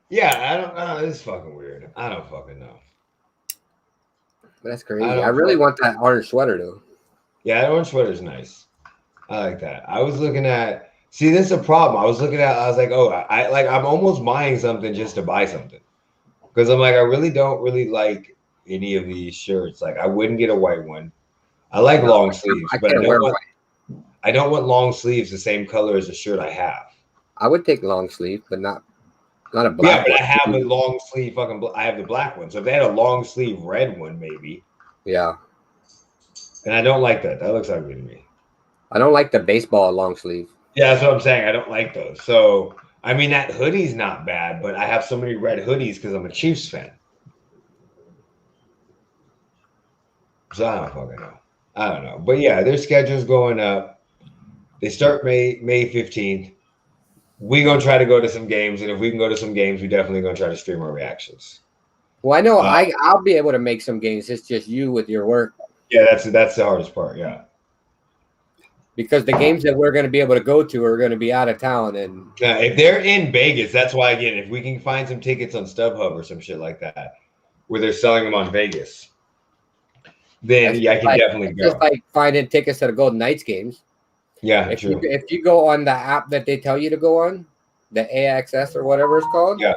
Yeah, I don't know. This is fucking weird. I don't fucking know. But that's crazy. I really want that orange sweater, though. Yeah, that orange sweater is nice. I like that. I was looking at... See, this is a problem. I was like, oh, I'm almost buying something just to buy something. Because I'm like, I really don't really like any of these shirts. Like, I wouldn't get a white one. I like long sleeves, but I don't want long sleeves the same color as the shirt I have. I would take long sleeve, but not a black. Yeah, but I have a long sleeve I have the black one. So if they had a long sleeve red one, maybe. Yeah. And I don't like that. That looks ugly to me. I don't like the baseball long sleeve. Yeah, that's what I'm saying. I don't like those. So, I mean, that hoodie's not bad, but I have so many red hoodies because I'm a Chiefs fan. So I don't fucking know. I don't know. But yeah, their schedule's going up. They start May 15th. We're going to try to go to some games, and if we can go to some games, we're definitely going to try to stream our reactions. Well, I know I'll be able to make some games. It's just you with your work. Yeah, that's the hardest part, yeah. Because the games that we're going to be able to go to are going to be out of town. And if they're in Vegas, that's why, again, if we can find some tickets on StubHub or some shit like that, where they're selling them on Vegas, then I can definitely go. Just like finding tickets to the Golden Knights games. Yeah, true. If you go on the app that they tell you to go on, the AXS or whatever it's called, yeah,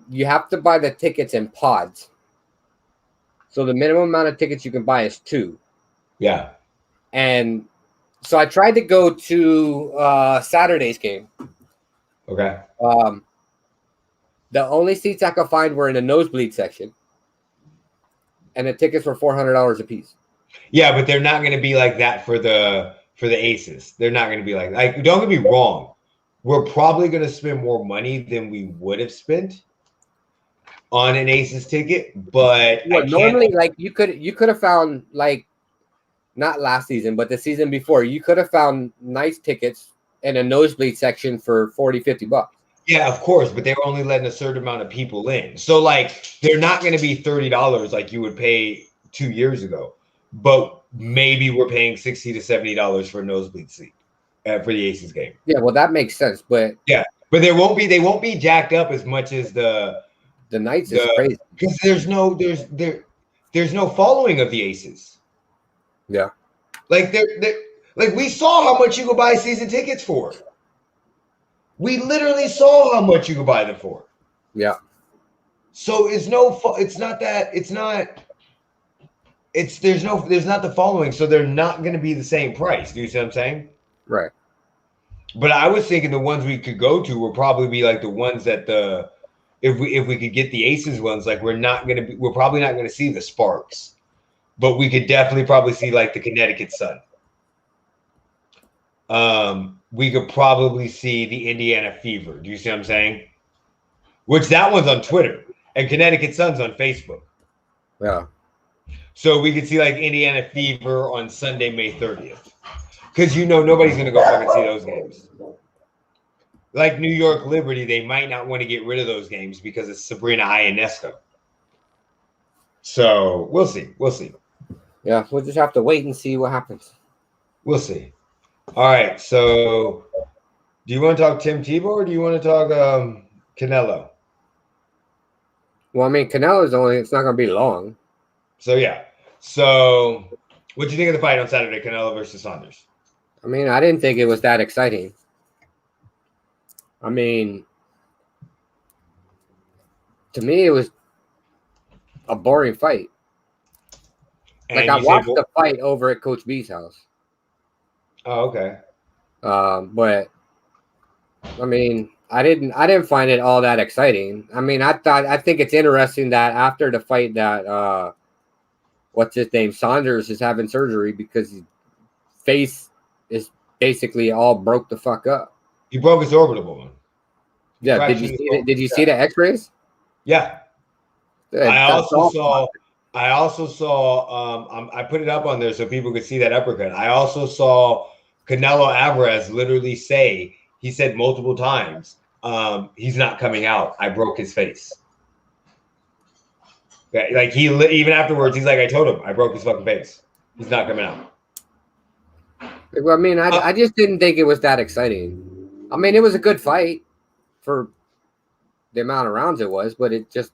you have to buy the tickets in pods. So the minimum amount of tickets you can buy is 2. Yeah. And so I tried to go to Saturday's game. Okay. The only seats I could find were in the nosebleed section. And the tickets were $400 a piece. Yeah, but they're not going to be like that for the Aces. They're not going to be like don't get me wrong. We're probably going to spend more money than we would have spent on an Aces ticket, but normally, like you could have found, like, not last season, but the season before, you could have found nice tickets in a nosebleed section for $40-$50. Yeah, of course, but they were only letting a certain amount of people in. So, like, they're not going to be $30 like you would pay 2 years ago, but maybe we're paying $60 to $70 for a nosebleed seat for the Aces game. Yeah, well, that makes sense, but yeah, but they won't be jacked up as much as the Knights is crazy because there's no following of the Aces. Yeah, like like we saw how much you could buy season tickets for. We literally saw how much you could buy them for. Yeah. So there's not the following, so they're not going to be the same price. Do you see what I'm saying? Right. But I was thinking the ones we could go to would probably be like the ones that if we could get the Aces ones, like we're probably not going to see the Sparks, but we could definitely probably see like the Connecticut Sun. We could probably see the Indiana Fever. Do you see what I'm saying? Which that one's on Twitter, and Connecticut Sun's on Facebook. Yeah. So we could see like Indiana Fever on Sunday, May 30th. Because nobody's going to go fucking see those games. Like New York Liberty, they might not want to get rid of those games because it's Sabrina Ionesco. So we'll see. Yeah, we'll just have to wait and see what happens. We'll see. All right, so do you want to talk Tim Tebow or do you want to talk Canelo? Well, I mean, Canelo's it's not going to be long. So, yeah. So, what do you think of the fight on Saturday, Canelo versus Saunders? I mean, I didn't think it was that exciting. I mean, to me, it was a boring fight. And I watched the fight over at Coach B's house. Oh, okay. But I mean, I didn't find it all that exciting. I mean, I think it's interesting that after the fight that what's his name, Saunders is having surgery because his face is basically all broke the fuck up. He broke his orbital bone. Yeah, did you see the X-rays? Yeah. I also saw I put it up on there so people could see that uppercut. I also saw Canelo Alvarez literally he said multiple times, he's not coming out. I broke his face. Like even afterwards, he's like, I told him I broke his fucking face. He's not coming out. Well, I mean, I just didn't think it was that exciting. I mean, it was a good fight for the amount of rounds it was, but it just.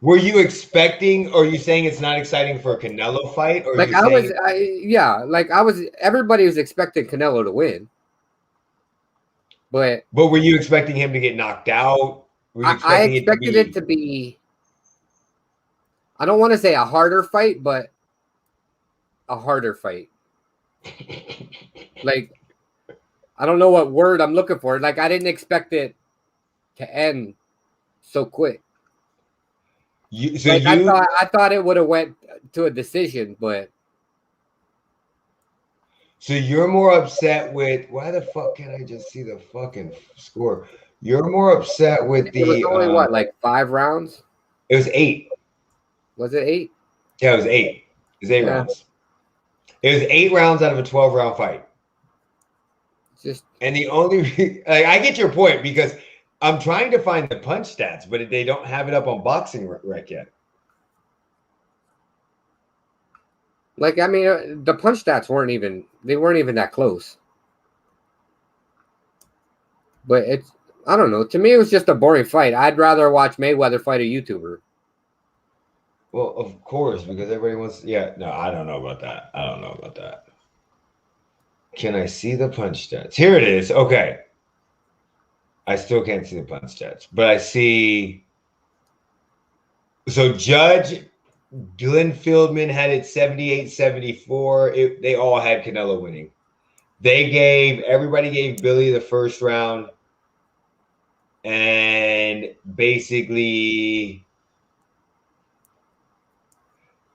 Were you expecting, or are you saying it's not exciting for a Canelo fight? Or everybody was expecting Canelo to win. But were you expecting him to get knocked out? I expected it to be, I don't want to say a harder fight, but a harder fight. Like, I don't know what word I'm looking for. Like, I didn't expect it to end so quick. I thought it would have went to a decision, but. So you're more upset with, why the fuck can't I just see the fucking score? You're more upset with it was only what, like 5 rounds? It was 8. Was it 8? Yeah, it was 8. It was 8 rounds. It was 8 rounds out of a 12-round fight. And the only like, I get your point because I'm trying to find the punch stats, but they don't have it up on Boxing Rec yet. Like, I mean, the punch stats weren't even that close. But I don't know. To me, it was just a boring fight. I'd rather watch Mayweather fight a YouTuber. Well, of course, because everybody wants. Yeah, no, I don't know about that. I don't know about that. Can I see the punch stats? Here it is. Okay. I still can't see the punch stats, but I see. So Judge Glenn Fieldman had it 78-74. They all had Canelo winning. Everybody gave Billy the first round. And basically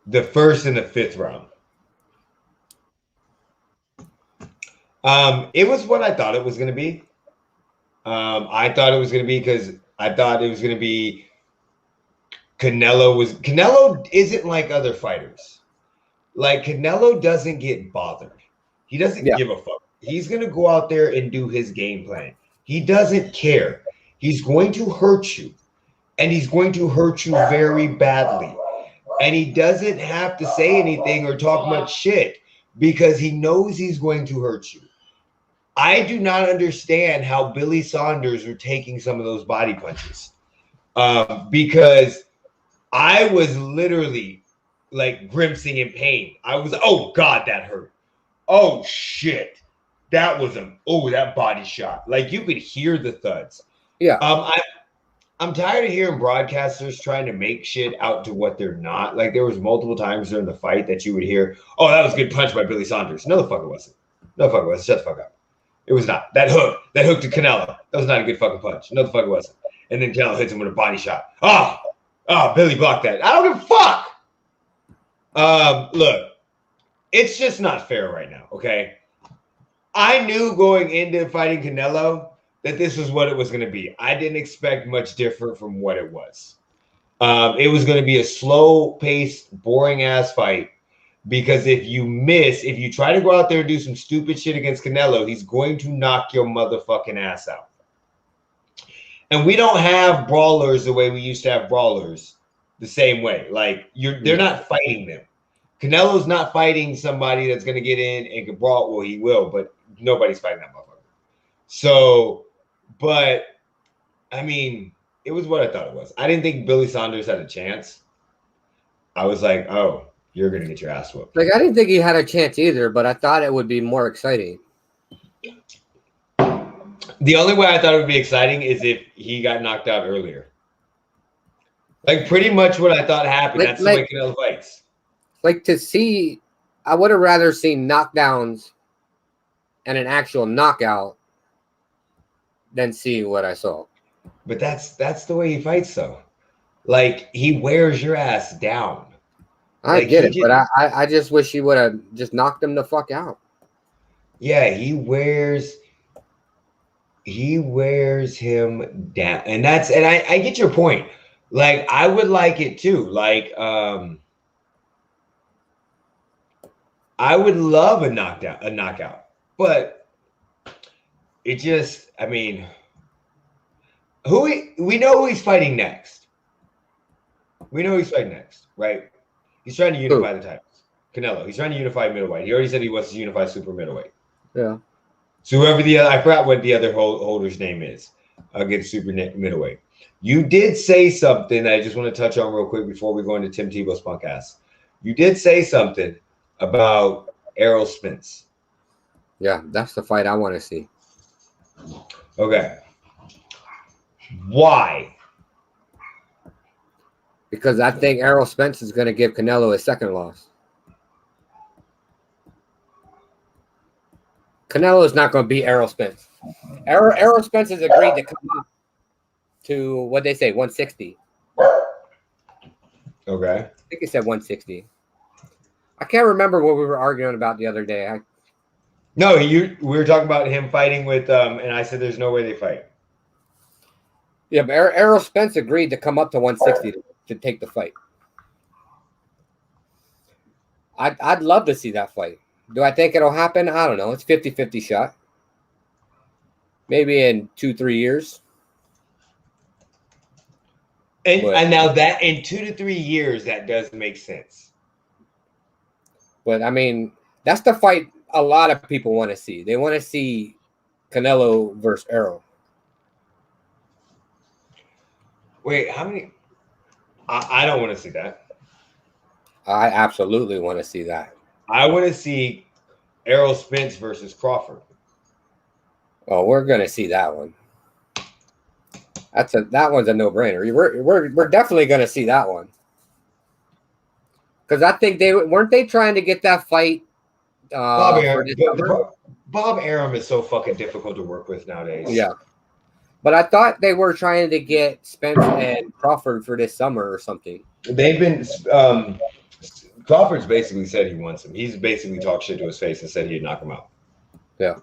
the first and the 5th round. It was what I thought it was going to be. I thought it was going to be because I thought it was going to be Canelo isn't like other fighters. Like, Canelo doesn't get bothered. He doesn't give a fuck. He's going to go out there and do his game plan. He doesn't care. He's going to hurt you, and he's going to hurt you very badly. And he doesn't have to say anything or talk much shit because he knows he's going to hurt you. I do not understand how Billy Saunders were taking some of those body punches because I was literally like grimacing in pain. I was, oh God, that hurt. Oh shit. That was that body shot. Like, you could hear the thuds. Yeah. I'm tired of hearing broadcasters trying to make shit out to what they're not. Like, there was multiple times during the fight that you would hear, oh, that was a good punch by Billy Saunders. No, the fuck it wasn't. No, the fuck it wasn't. Shut the fuck up. It was not. That hook to Canelo, that was not a good fucking punch. No, the fuck it wasn't. And then Canelo hits him with a body shot. Billy blocked that. I don't give a fuck. Look, it's just not fair right now, okay? I knew going into fighting Canelo that this was what it was going to be. I didn't expect much different from what it was. It was going to be a slow-paced, boring-ass fight because if you try to go out there and do some stupid shit against Canelo, he's going to knock your motherfucking ass out. And we don't have brawlers the way we used to have brawlers the same way. Like, they're not fighting them. Canelo's not fighting somebody that's going to get in and can brawl. Well, he will, but nobody's fighting that motherfucker. So, but, I mean, it was what I thought it was. I didn't think Billy Saunders had a chance. I was like, oh, you're going to get your ass whooped. Like, I didn't think he had a chance either, but I thought it would be more exciting. The only way I thought it would be exciting is if he got knocked out earlier. Like, pretty much what I thought happened. That's the way Canelo fights. Like, I would have rather seen knockdowns and an actual knockout than see what I saw. But that's the way he fights, though. Like, he wears your ass down. I get it, but I just wish he would have just knocked him the fuck out. Yeah, he wears him down. And I get your point. Like, I would like it too. Like, I would love a knockout. But it just, I mean, we know who he's fighting next. We know who he's fighting next, right? He's trying to unify the titles. Canelo. He's trying to unify middleweight. He already said he wants to unify super middleweight. Yeah. So whoever I forgot what the other holder's name is against super middleweight. You did say something that I just want to touch on real quick before we go into Tim Tebow's punk ass. You did say something about Errol Spence. Yeah, that's the fight I want to see. Okay. Why? Because I think Errol Spence is going to give Canelo his second loss. Canelo is not going to beat Errol Spence. Errol Spence has agreed to come up to, what they say, 160. Okay. I think he said 160. I can't remember what we were arguing about the other day. We were talking about him fighting with, and I said there's no way they fight. Yeah, but Errol Spence agreed to come up to 160 to take the fight. I'd love to see that fight. Do I think it'll happen? I don't know. It's 50-50 shot. Maybe in 2-3 years. And now that in 2 to 3 years, that does make sense. But I mean, that's the fight a lot of people want to see. They want to see Canelo versus Errol. Wait, how many? I don't want to see that. I absolutely want to see that. I want to see Errol Spence versus Crawford. Oh, we're gonna see that one. That one's a no-brainer. We're definitely gonna see that one. Because I think weren't they trying to get that fight. Bob Arum is so fucking difficult to work with nowadays. Yeah. But I thought they were trying to get Spence and Crawford for this summer or something. They've been Crawford's basically said he wants him. He's basically talked shit to his face and said he'd knock him out. Yeah.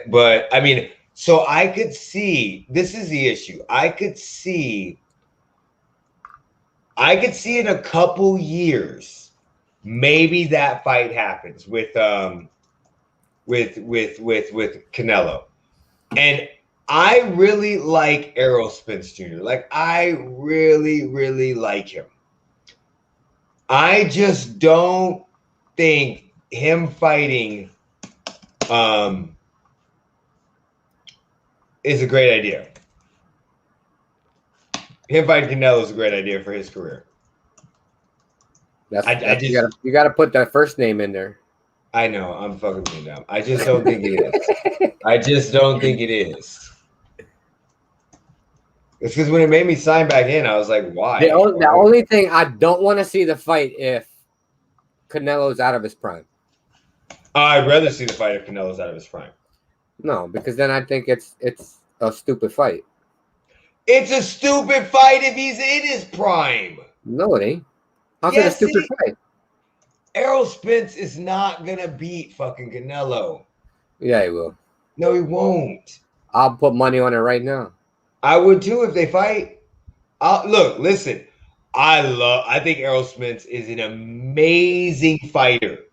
But I mean, so I could see, this is the issue. I could see in a couple years, maybe that fight happens with Canelo. And I really like Errol Spence Jr. Like, I really, really like him. I just don't think him fighting is a great idea. Him fighting Canelo is a great idea for his career. You got to put that first name in there. I know, I'm fucking being dumb. I just don't think it is. I just don't think it is. It's because when it made me sign back in, I was like, why? The only thing I don't want to see the fight if Canelo's out of his prime. I'd rather see the fight if Canelo's out of his prime. No, because then I think it's a stupid fight. It's a stupid fight if he's in his prime. No, it ain't. How's it a stupid fight? Errol Spence is not going to beat fucking Canelo. Yeah, he will. No, he won't. I'll put money on it right now. I would too if they fight. Look, listen. I think Errol Spence is an amazing fighter.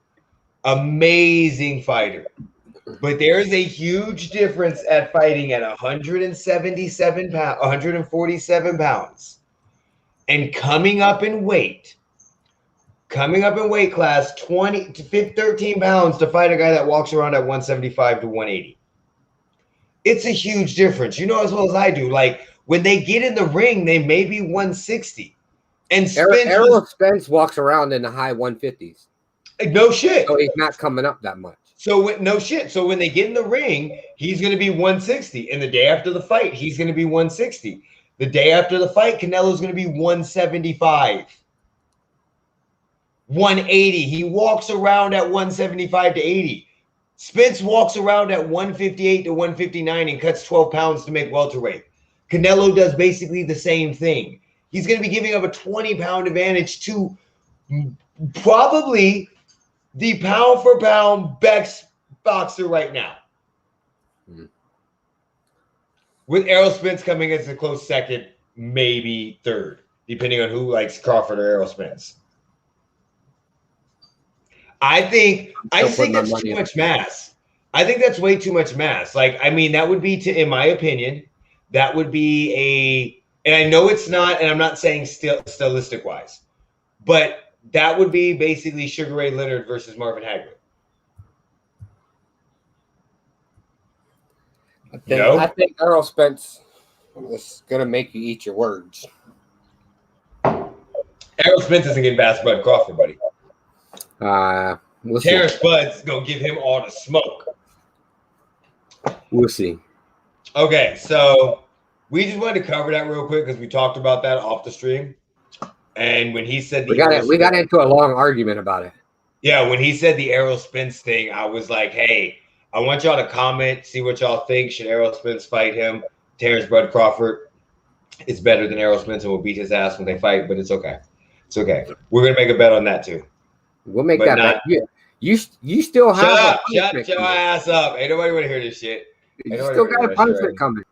Amazing fighter. But there's a huge difference at fighting at 147 pounds, 147 pounds, and coming up in weight class 20 to 13 pounds to fight a guy that walks around at 175 to 180. It's a huge difference. You know as well as I do. Like, when they get in the ring, they may be 160. And Errol Spence walks around in the high 150s. No shit. So he's not coming up that much. So no shit. So when they get in the ring, he's going to be 160. And the day after the fight, he's going to be 160. The day after the fight, Canelo's going to be 175. 180. He walks around at 175 to 80. Spence walks around at 158 to 159 and cuts 12 pounds to make welterweight. Canelo does basically the same thing. He's going to be giving up a 20-pound advantage to probably the pound-for-pound best boxer right now. Mm-hmm. With Errol Spence coming as a close second, maybe third, depending on who likes Crawford or Errol Spence. I think that's too much mass. I think that's way too much mass. Like, I mean, that would be in my opinion, that would be and I know it's not, and I'm not saying stylistic wise, but that would be basically Sugar Ray Leonard versus Marvin Hagler. I think Errol Spence is gonna make you eat your words. Errol Spence isn't getting past Bud Crawford, buddy. Terrence Bud's gonna give him all the smoke. We'll see. Okay, so we just wanted to cover that real quick because we talked about that off the stream. And when he said we got into a long argument about it. Yeah, when he said the Errol Spence thing, I was like, hey, I want y'all to comment, see what y'all think. Should Errol Spence fight him? Terrence Bud Crawford is better than Errol Spence and will beat his ass when they fight, but it's okay. It's okay. We're gonna make a bet on that too. We'll make that bet. Yeah. You still have shut your ass up. Ain't nobody want to hear this shit. You still got a punishment coming.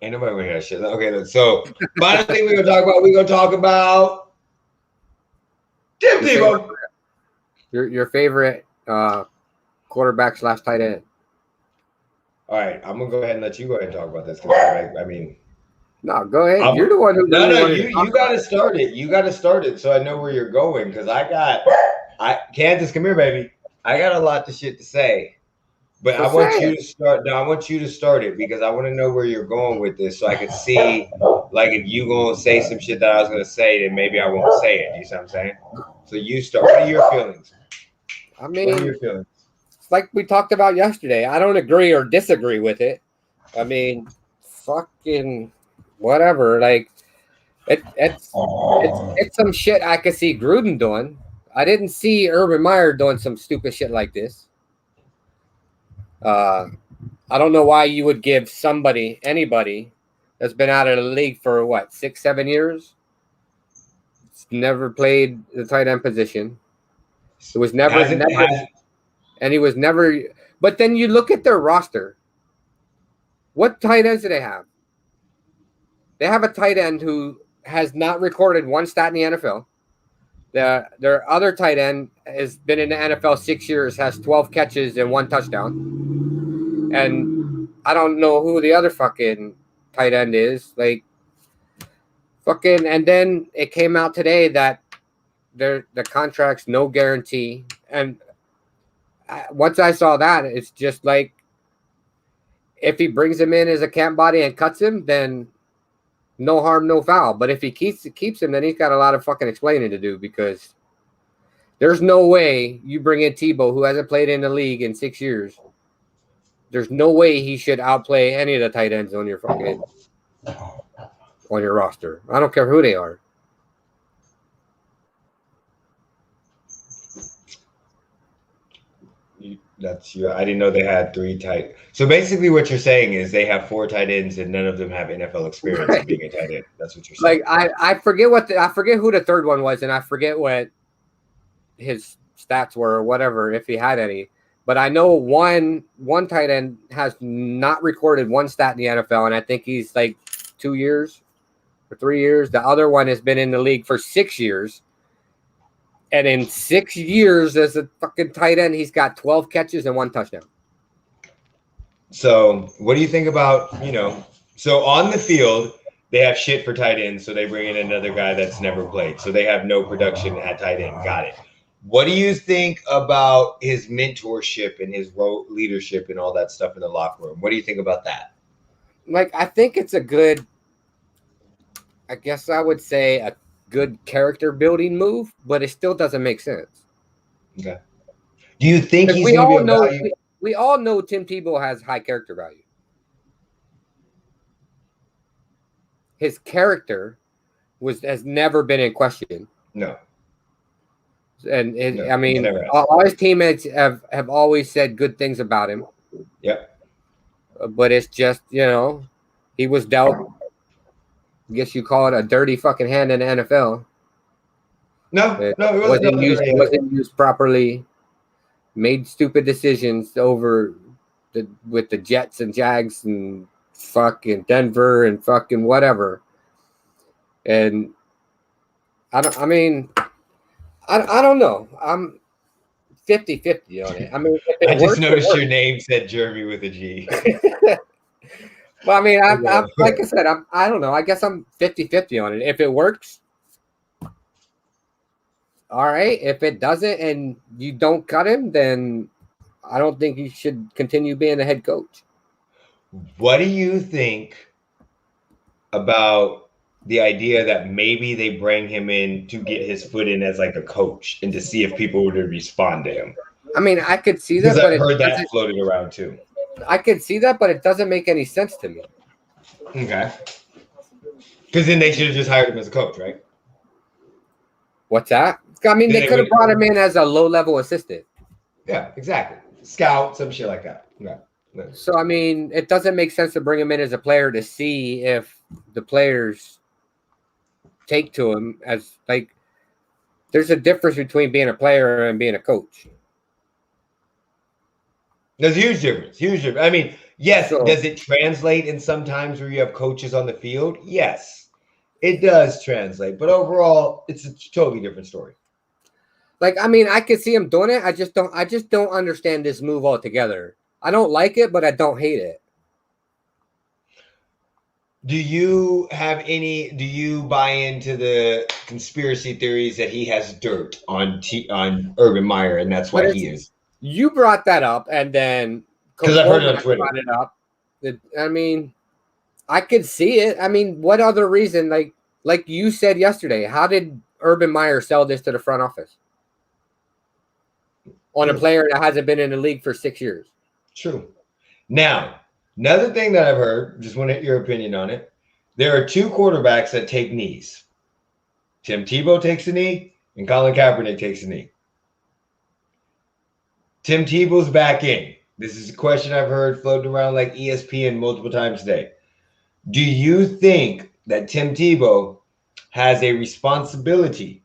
Ain't nobody want to hear that shit. Okay, so final thing we're gonna talk about. Tim Tebow. Your favorite quarterback / tight end. All right, I'm gonna go ahead and let you go ahead and talk about this because I mean, No, go ahead. I'm, You're the one who no, really no, wanted to you talk got about to it. start it. You got to start it so I know where you're going because Kansas, come here, baby. I got a lot of shit to say, but So I say want you it. to start. No, I want you to start it because I want to know where you're going with this so I can see, like, if you gonna say some shit that I was gonna say, then maybe I won't say it. You see what I'm saying? So you start. What are your feelings? I What are your mean, feelings? it's like we talked about yesterday. I don't agree or disagree with it. I mean, fucking whatever. Like it's some shit I could see Gruden doing. I didn't see Urban Meyer doing some stupid shit like this. I don't know why you would give anybody that's been out of the league for what, 6-7 years, never played the tight end position. It was never, and he was never. But then you look at their roster. What tight ends do they have? They have a tight end who has not recorded one stat in the NFL. Their other tight end has been in the NFL 6 years, has 12 catches and 1 touchdown. And I don't know who the other fucking tight end is. Like, fucking, and then it came out today that the contract's no guarantee. And once I saw that, it's just like, if he brings him in as a camp body and cuts him, then no harm, no foul. But if he keeps him, then he's got a lot of fucking explaining to do because there's no way you bring in Tebow, who hasn't played in the league in 6 years. There's no way he should outplay any of the tight ends on your roster. I don't care who they are. I didn't know they had 3 tight. So basically, what you're saying is they have 4 tight ends and none of them have NFL experience of being a tight end. That's what you're saying. Like I forget I forget who the third one was, and I forget what his stats were or whatever, if he had any. But I know one tight end has not recorded one stat in the NFL, and I think he's like 2 years or 3 years. The other one has been in the league for 6 years. And in 6 years as a fucking tight end, he's got 12 catches and 1 touchdown. So what do you think about, so on the field, they have shit for tight ends, so they bring in another guy that's never played. So they have no production at tight end. Got it. What do you think about his mentorship and his role, leadership and all that stuff in the locker room? What do you think about that? Like, I think it's a good, I guess I would say a good character building move, but it still doesn't make sense. Okay. Do you think he's going to be a value? We all know Tim Tebow has high character value. His character has never been in question. No. And I mean, all his teammates have always said good things about him. Yep. But it's just, he was dealt, I guess you call it a dirty fucking hand in the NFL. No, it wasn't used properly. Made stupid decisions with the Jets and Jags and fucking Denver and fucking whatever. And I don't know. I'm 50-50 on it. I mean, I just noticed your name said Jeremy with a G. Well, I mean, I'm like I said, I don't know. I guess I'm 50-50 on it. If it works, all right. If it doesn't and you don't cut him, then I don't think he should continue being the head coach. What do you think about the idea that maybe they bring him in to get his foot in as like a coach and to see if people would respond to him? I mean, I could see that, because I've heard that floated around too. I could see that, but it doesn't make any sense to me. Okay. Because then they should have just hired him as a coach, right? What's that? I mean, they could have brought him in as a low-level assistant. Yeah, exactly. Scout, some shit like that. Yeah. So, I mean, it doesn't make sense to bring him in as a player to see if the players take to him as, like, there's a difference between being a player and being a coach. There's a huge difference. Huge difference. I mean, yes, does it translate in some times where you have coaches on the field? Yes, it does translate. But overall, it's a totally different story. Like, I mean, I could see him doing it. I just don't understand this move altogether. I don't like it, but I don't hate it. Do you buy into the conspiracy theories that he has dirt on Urban Meyer and that's why he is? You brought that up, and then because I've heard it on Twitter. Brought it up. I mean, I could see it. I mean, what other reason? Like you said yesterday, how did Urban Meyer sell this to the front office on a player that hasn't been in the league for 6 years? True. Now, another thing that I've heard, just want your opinion on it. There are two quarterbacks that take knees. Tim Tebow takes a knee, and Colin Kaepernick takes a knee. Tim Tebow's back in. This is a question I've heard floating around like ESPN multiple times today. Do you think that Tim Tebow has a responsibility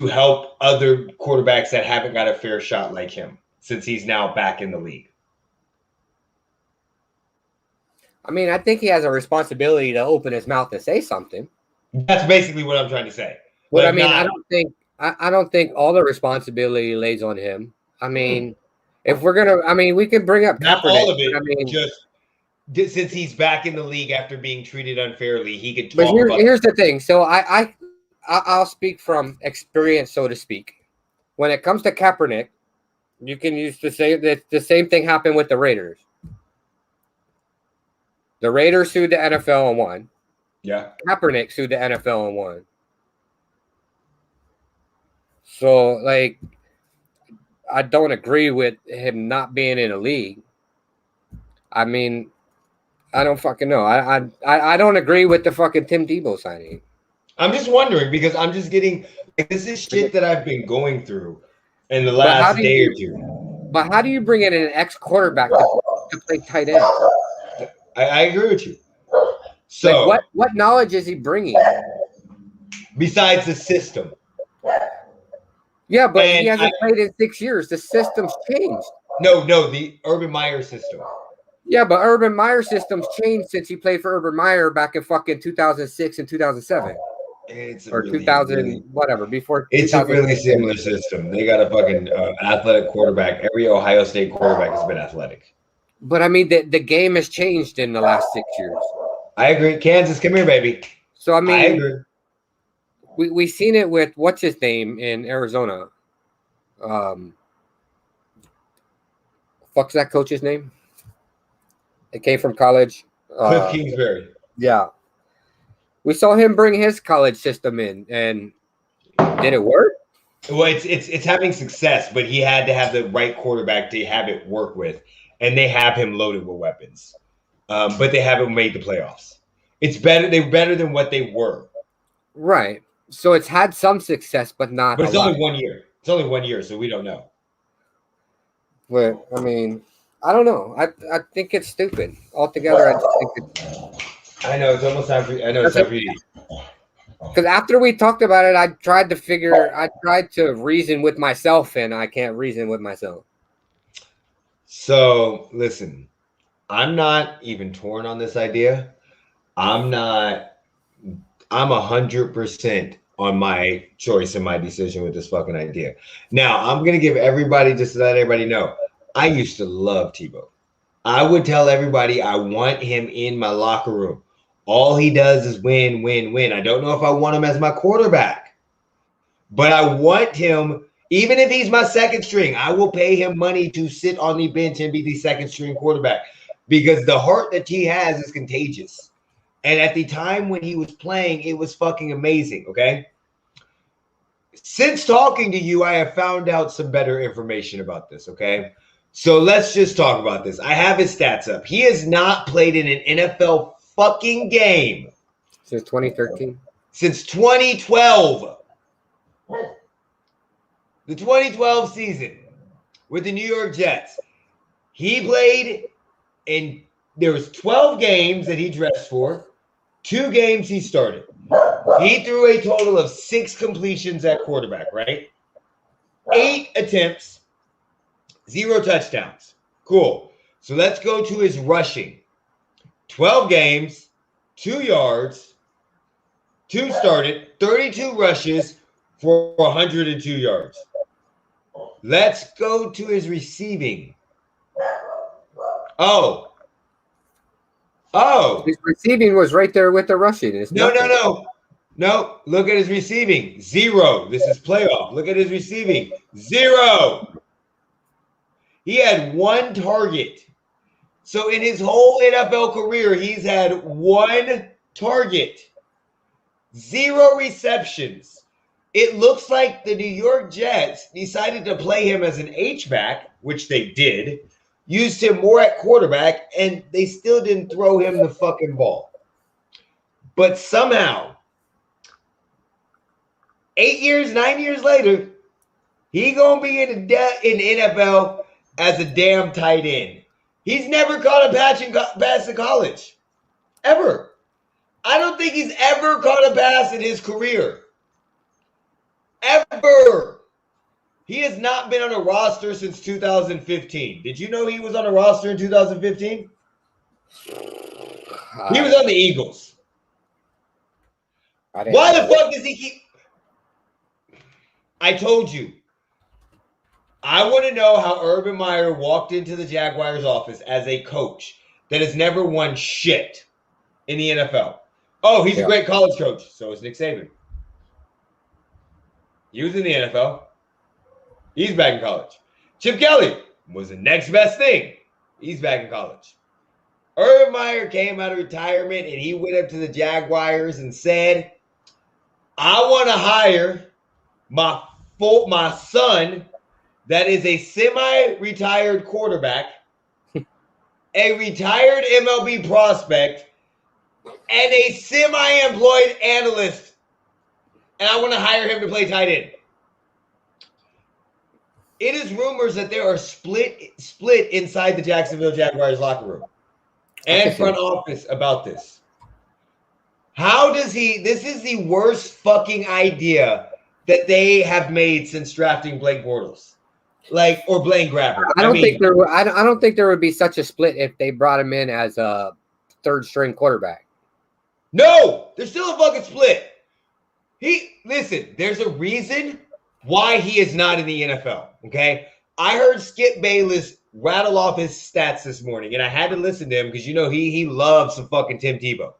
to help other quarterbacks that haven't got a fair shot like him since he's now back in the league? I mean, I think he has a responsibility to open his mouth and say something. That's basically what I'm trying to say. But I mean, I don't think all the responsibility lays on him. I mean, if we're gonna, I mean, we can bring up not Kaepernick, all of it. I mean, just since he's back in the league after being treated unfairly, he could talk. But here's the thing. So I'll speak from experience, so to speak. When it comes to Kaepernick, you can use to say that the same thing happened with the Raiders. The Raiders sued the NFL and won. Yeah. Kaepernick sued the NFL and won. So, like, I don't agree with him not being in a league. I mean, I don't fucking know. I don't agree with the fucking Tim Tebow signing. I'm just wondering because I'm just getting this is shit that I've been going through in the last day or two. But how do you bring in an ex-quarterback to play tight end? I agree with you. So like what knowledge is he bringing besides the system? Yeah, but he hasn't played in 6 years. The system's changed. No, the Urban Meyer system. Yeah, but Urban Meyer system's changed since he played for Urban Meyer back in fucking 2006 and 2007. It's or really, 2000, really, whatever, before. It's a really similar system. They got a fucking athletic quarterback. Every Ohio State quarterback has been athletic. But I mean, the game has changed in the last 6 years. I agree. Kansas, come here, baby. So, I mean, I agree. We seen it with what's his name in Arizona. Fuck's that coach's name? It came from college. Cliff Kingsbury. Yeah. We saw him bring his college system in, and did it work? Well, it's having success, but he had to have the right quarterback to have it work with, and they have him loaded with weapons. But they haven't made the playoffs. It's better. They're better than what they were. Right. So it's had some success, but not. But it's only 1 year. It's only 1 year, so we don't know. But I mean, I don't know. I think it's stupid altogether. I just think it's. I know it's almost time for. I know it's time for you. Because after we talked about it, I tried to reason with myself, and I can't reason with myself. So listen, I'm not even torn on this idea. I'm 100% on my choice and my decision with this fucking idea. Now, I'm going to give everybody, just to let everybody know, I used to love Tebow. I would tell everybody I want him in my locker room. All he does is win, win, win. I don't know if I want him as my quarterback, but I want him, even if he's my second string, I will pay him money to sit on the bench and be the second string quarterback because the heart that he has is contagious. And at the time when he was playing, it was fucking amazing, okay? Since talking to you, I have found out some better information about this, okay? So let's just talk about this. I have his stats up. He has not played in an NFL fucking game. Since 2013? Since 2012. The 2012 season with the New York Jets. He played in, there was 12 games that he dressed for. 2 games he started. He threw a total of 6 completions at quarterback, right? 8 attempts, 0 touchdowns. Cool. So let's go to his rushing. 12 games, 2 yards, 2 started, 32 rushes, for 102 yards. Let's go to his receiving. Oh. His receiving was right there with the rushing. No. Look at his receiving. 0. This is playoff. Look at his receiving. 0. He had 1 target. So in his whole NFL career, he's had 1 target. 0 receptions. It looks like the New York Jets decided to play him as an H-back, which they did, used him more at quarterback, and they still didn't throw him the fucking ball. But somehow, 9 years later, he gonna be in the NFL as a damn tight end. He's never caught a pass in college. Ever. I don't think he's ever caught a pass in his career. Ever. He has not been on a roster since 2015. Did you know he was on a roster in 2015? He was on the Eagles. Why the fuck does he keep... I told you. I want to know how Urban Meyer walked into the Jaguars office as a coach that has never won shit in the NFL. Oh, he's a great college coach. So is Nick Saban. He was in the NFL. He's back in college. Chip Kelly was the next best thing. He's back in college. Urban Meyer came out of retirement and he went up to the Jaguars and said, I want to hire my son that is a semi-retired quarterback, a retired MLB prospect, and a semi-employed analyst, and I want to hire him to play tight end. It is rumors that there are split inside the Jacksonville Jaguars locker room and front office about this. How does he? This is the worst fucking idea that they have made since drafting Blake Bortles, or Blaine Grabber. I don't think there would be such a split if they brought him in as a third string quarterback. No, there's still a fucking split. Listen, there's a reason why he is not in the NFL. Okay, I heard Skip Bayless rattle off his stats this morning, and I had to listen to him because he loves some fucking Tim Tebow.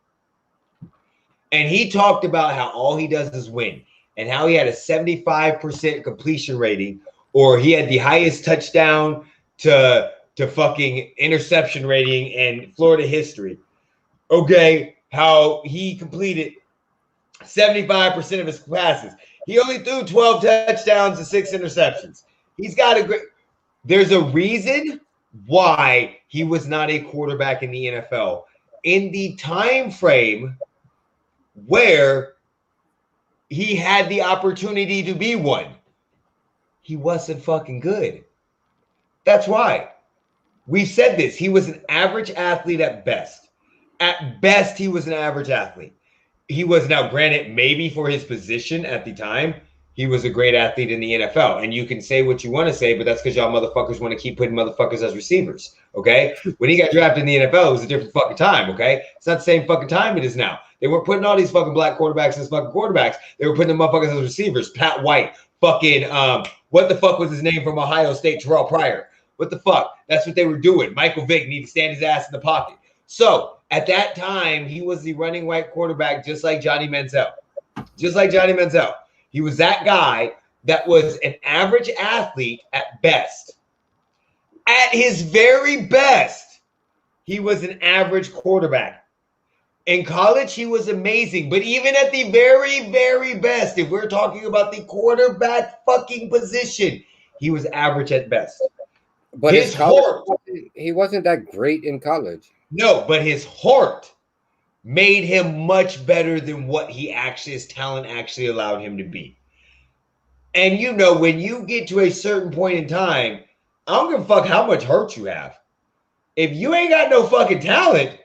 And he talked about how all he does is win and how he had a 75% completion rating, or he had the highest touchdown to fucking interception rating in Florida history. Okay, how he completed 75% of his passes. He only threw 12 touchdowns and 6 interceptions. He's got a great... There's a reason why he was not a quarterback in the NFL. In the time frame where he had the opportunity to be one, he wasn't fucking good. That's why. We've said this. He was an average athlete at best. At best, he was an average athlete. He was, now granted, maybe for his position at the time, he was a great athlete in the NFL. And you can say what you want to say, but that's because y'all motherfuckers want to keep putting motherfuckers as receivers, okay? When he got drafted in the NFL, it was a different fucking time, okay? It's not the same fucking time it is now. They weren't putting all these fucking black quarterbacks as fucking quarterbacks. They were putting the motherfuckers as receivers. Pat White, fucking, what the fuck was his name from Ohio State? Terrell Pryor. What the fuck? That's what they were doing. Michael Vick needed to stand his ass in the pocket. So at that time, he was the running white quarterback, just like Johnny Manziel. Just like Johnny Manziel. He was that guy that was an average athlete at best. At his very best, he was an average quarterback. In college, he was amazing. But even at the very, very best, if we're talking about the quarterback fucking position, he was average at best. But his heart, he wasn't that great in college. No, but his heart made him much better than what his talent actually allowed him to be. And when you get to a certain point in time, I don't give a fuck how much heart you have. If you ain't got no fucking talent,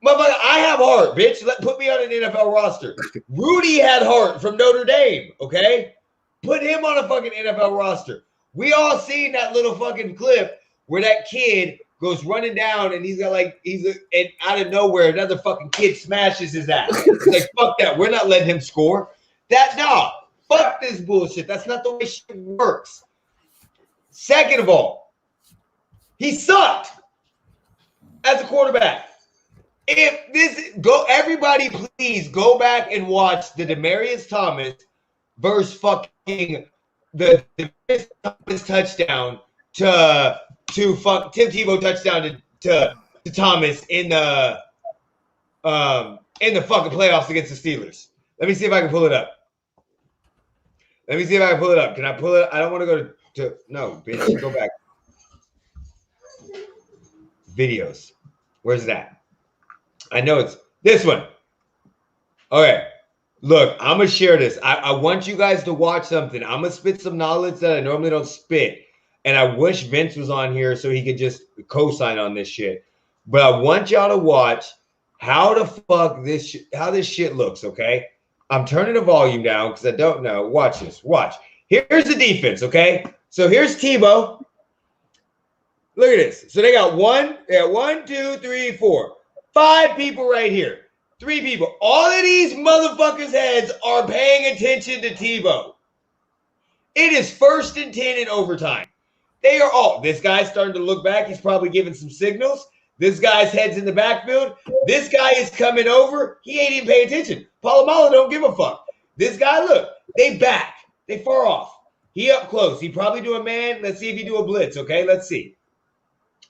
motherfucker, I have heart, bitch. Put me on an NFL roster. Rudy had heart from Notre Dame, okay? Put him on a fucking NFL roster. We all seen that little fucking clip where that kid goes running down and and out of nowhere, another fucking kid smashes his ass. It's like, fuck that. We're not letting him score. Fuck this bullshit. That's not the way shit works. Second of all, he sucked as a quarterback. If this everybody please go back and watch the Demaryius Thomas versus fucking the Demaryius Thomas touchdown to fuck Tim Tebow touchdown to Thomas in the fucking playoffs against the Steelers. Let me see if I can pull it up. Can I pull it? I don't want to go to no, bitch. Go back. Videos. Where's that? I know it's this one. Okay. Look, I'm going to share this. I want you guys to watch something. I'm going to spit some knowledge that I normally don't spit. And I wish Vince was on here so he could just co-sign on this shit. But I want y'all to watch how this shit looks, okay? I'm turning the volume down because I don't know. Watch this. Watch. Here's the defense, okay? So here's Tebow. Look at this. So they got 1, 2, 3, 4, 5 people right here. 3 people. All of these motherfuckers' heads are paying attention to Tebow. It is 1st and 10 in overtime. They are all. This guy's starting to look back. He's probably giving some signals. This guy's head's in the backfield. This guy is coming over. He ain't even paying attention. Palomalo don't give a fuck. This guy, look, they back. They far off. He up close. He probably do a man. Let's see if he do a blitz, okay? Let's see.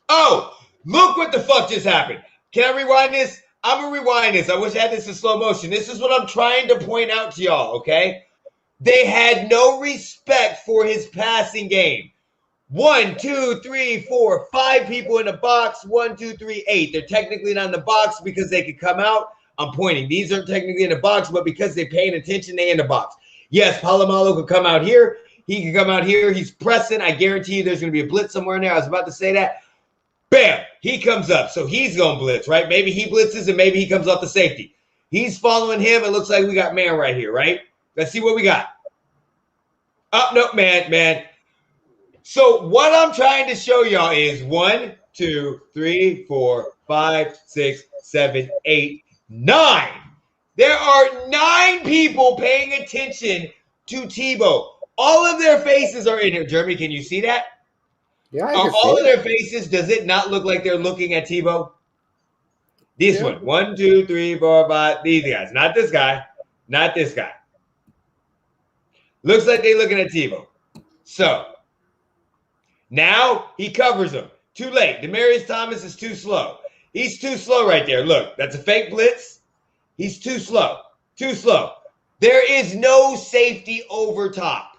Oh, look what the fuck just happened. Can I rewind this? I'm going to rewind this. I wish I had this in slow motion. This is what I'm trying to point out to y'all, okay? They had no respect for his passing game. 1, 2, 3, 4, 5 people in the box. 1, 2, 3, 8. They're technically not in the box because they could come out. I'm pointing. These aren't technically in the box, but because they're paying attention, they in the box. Yes, Palomalo could come out here. He can come out here. He's pressing. I guarantee you there's going to be a blitz somewhere in there. I was about to say that. Bam! He comes up. So he's going to blitz, right? Maybe he blitzes and maybe he comes off the safety. He's following him. It looks like we got man right here, right? Let's see what we got. Oh, no, man. So what I'm trying to show y'all is 1, 2, 3, 4, 5, 6, 7, 8, 9. There are 9 people paying attention to Tebow. All of their faces are in here. Jeremy, can you see that? Yeah, are all of their faces, does it not look like they're looking at Tebow? This one. 1, 2, 3, 4, 5. These guys. Not this guy. Not this guy. Looks like they're looking at Tebow. So now he covers them. Too late. Demaryius Thomas is too slow. He's too slow right there. Look, that's a fake blitz. He's too slow. Too slow. There is no safety over top.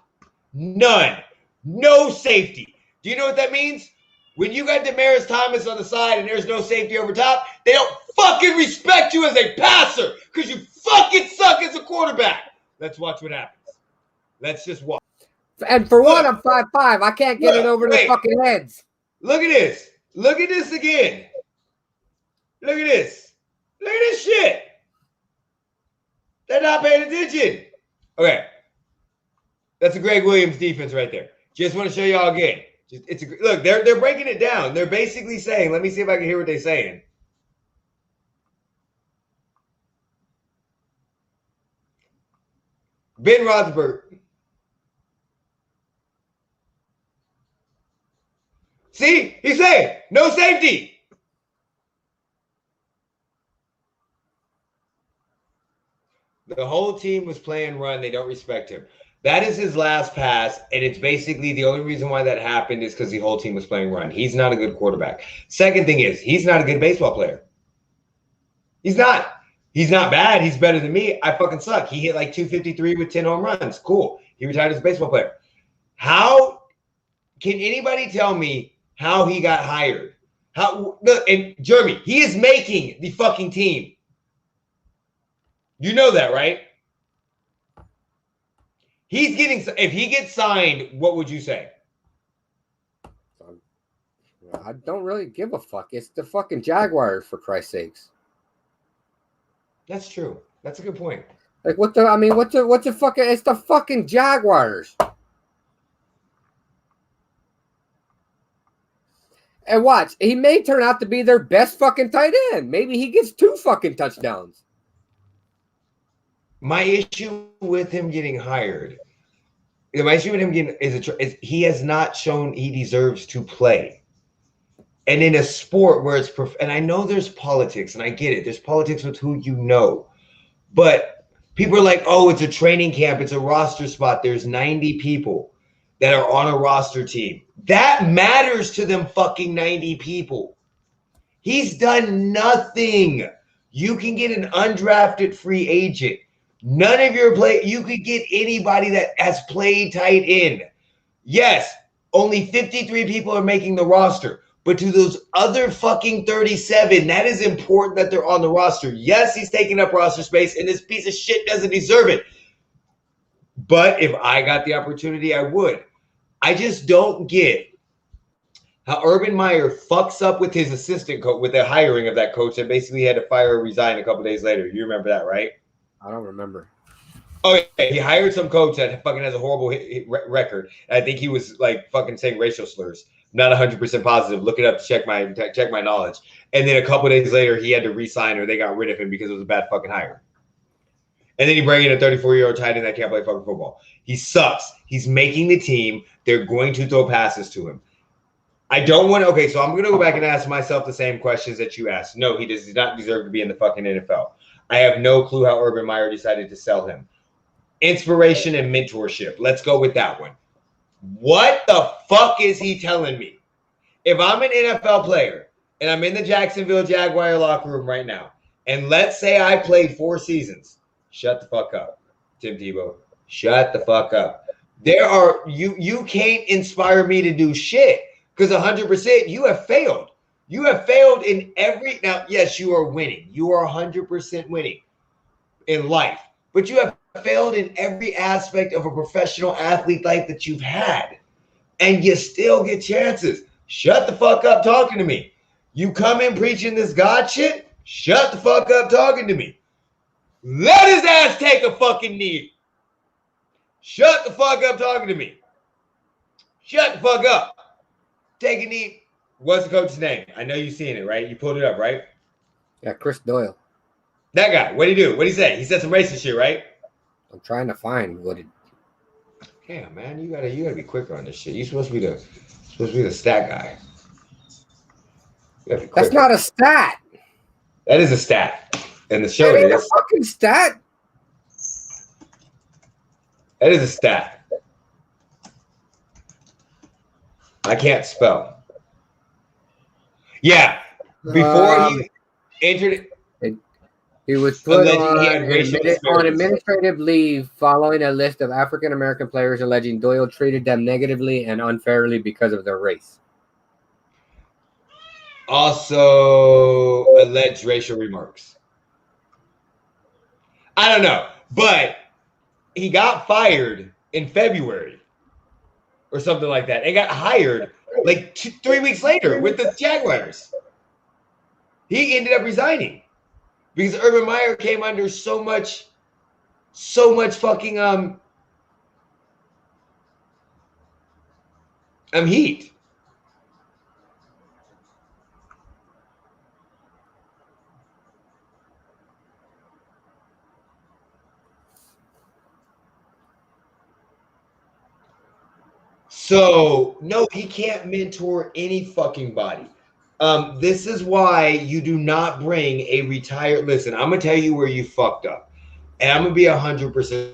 None. No safety. Do you know what that means? When you got Demaryius Thomas on the side and there's no safety over top, they don't fucking respect you as a passer because you fucking suck as a quarterback. Let's watch what happens. Let's just watch. And for one, I'm 5'5". I can't get it over their fucking heads. Look at this. Look at this again. Look at this. Look at this shit. They're not paying attention. Okay. That's a Greg Williams defense right there. Just want to show y'all again. Look, they're breaking it down. They're basically saying, let me see if I can hear what they're saying. Ben Roethlisberger. See, he's saying no safety. The whole team was playing run. They don't respect him. That is his last pass, and it's basically the only reason why that happened is because the whole team was playing run. He's not a good quarterback. Second thing is, he's not a good baseball player. He's not. He's not bad. He's better than me. I fucking suck. He hit like 253 with 10 home runs. Cool. He retired as a baseball player. How can anybody tell me how he got hired? And Jeremy, he is making the fucking team. You know that, right? He's getting, if he gets signed, what would you say? I don't really give a fuck. It's the fucking Jaguars, for Christ's sakes. That's true. That's a good point. Like what's the fucking, it's the fucking Jaguars. And watch, he may turn out to be their best fucking tight end. Maybe he gets 2 fucking touchdowns. My issue with him getting hired my issue with him is he has not shown he deserves to play. And in a sport where it's and I know there's politics, and I get it. There's politics with who you know. But people are like, oh, it's a training camp. It's a roster spot. There's 90 people that are on a roster team. That matters to them fucking 90 people. He's done nothing. You can get an undrafted free agent. None of your you could get anybody that has played tight end. Yes, only 53 people are making the roster. But to those other fucking 37, that is important that they're on the roster. Yes, he's taking up roster space, and this piece of shit doesn't deserve it. But if I got the opportunity, I would. I just don't get how Urban Meyer fucks up with his assistant coach, with the hiring of that coach, and basically had to fire or resign a couple days later. You remember that, right? I don't remember. Oh, yeah. He hired some coach that fucking has a horrible record. I think he was like fucking saying racial slurs. Not 100% positive. Look it up to check my knowledge. And then a couple days later, he had to resign or they got rid of him because it was a bad fucking hire. And then he bring in a 34-year-old tight end that can't play fucking football. He sucks. He's making the team. They're going to throw passes to him. I don't want to. Okay, so I'm going to go back and ask myself the same questions that you asked. No, he does not deserve to be in the fucking NFL. I have no clue how Urban Meyer decided to sell him. Inspiration and mentorship. Let's go with that one. What the fuck is he telling me? If I'm an NFL player and I'm in the Jacksonville Jaguar locker room right now, and let's say I played 4 seasons, shut the fuck up, Tim Tebow. Shut the fuck up. You can't inspire me to do shit because 100% you have failed. You have failed in every. Now, yes, you are winning. You are 100% winning in life, but you have failed in every aspect of a professional athlete life that you've had, and you still get chances. Shut the fuck up talking to me. You come in preaching this God shit, shut the fuck up talking to me. Let his ass take a fucking knee. Shut the fuck up talking to me. Shut the fuck up. Take a knee. What's the coach's name? I know you've seen it, right? You pulled it up, right? Yeah, Chris Doyle. That guy. What'd he do? What'd he say? He said some racist shit, right? I'm trying to find what it. Damn, man, you gotta be quicker on this shit. You're supposed to be the stat guy. That's not a stat. That is a stat, and the show that ain't is a fucking stat. That is a stat. I can't spell. Yeah, before he entered. He was put on administrative leave following a list of African-American players alleging Doyle treated them negatively and unfairly because of their race. Also, alleged racial remarks. I don't know, but he got fired in February or something like that and got hired like 3 weeks later with the Jaguars. He ended up resigning. Because Urban Meyer came under so much fucking heat. So no, he can't mentor any fucking body. This is why you do not bring a retired. Listen, I'm gonna tell you where you fucked up, and I'm gonna be 100%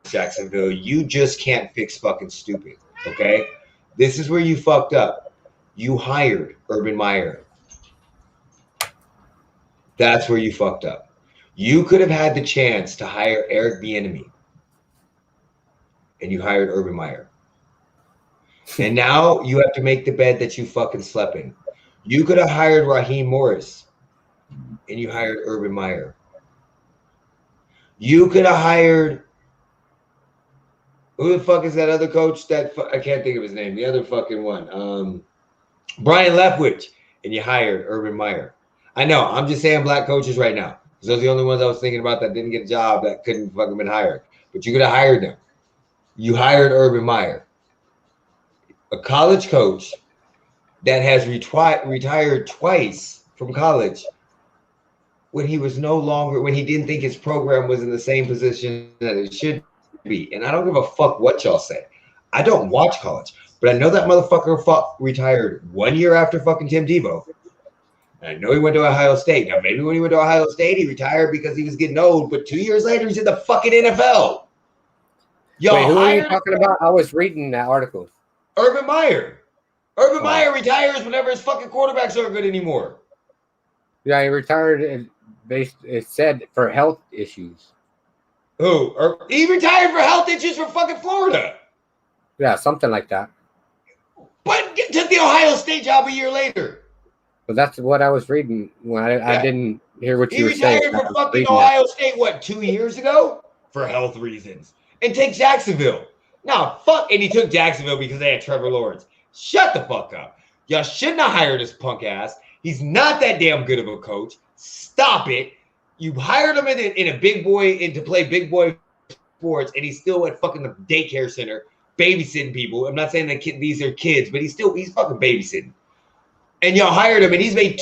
Jacksonville. You just can't fix fucking stupid. Okay, this is where you fucked up. You hired Urban Meyer. That's where you fucked up. You could have had the chance to hire Eric Bieniemy, and you hired Urban Meyer. And now you have to make the bed that you fucking slept in. You could have hired Raheem Morris, and you hired Urban Meyer. You could have hired who the fuck is that other coach that I can't think of his name? The other fucking one, Brian Leftwich, and you hired Urban Meyer. I know. I'm just saying black coaches right now because those are the only ones I was thinking about that didn't get a job that couldn't fucking been hired. But you could have hired them. You hired Urban Meyer, a college coach that has retired twice from college when he was no longer, when he didn't think his program was in the same position that it should be. And I don't give a fuck what y'all say. I don't watch college, but I know that motherfucker retired 1 year after fucking Tim Tebow. And I know he went to Ohio State. Now, maybe when he went to Ohio State, he retired because he was getting old, but 2 years later, he's in the fucking NFL. Y'all Wait, who are you talking about? I was reading that article. Urban Meyer. Urban Meyer retires whenever his fucking quarterbacks aren't good anymore. Yeah, he retired, and it said for health issues. Who? He retired for health issues from fucking Florida. Yeah, something like that. But took the Ohio State job a year later. But that's what I was reading when I didn't hear what you were saying. He retired for fucking Ohio State, what, 2 years ago? For health reasons. And take Jacksonville. Now, fuck. And he took Jacksonville because they had Trevor Lawrence. Shut the fuck up. Y'all shouldn't have hired this punk ass. He's not that damn good of a coach. Stop it. You hired him in a big boy to play big boy sports, and he's still at fucking the daycare center babysitting people. I'm not saying that these are kids, but he's fucking babysitting. And y'all hired him, and he's made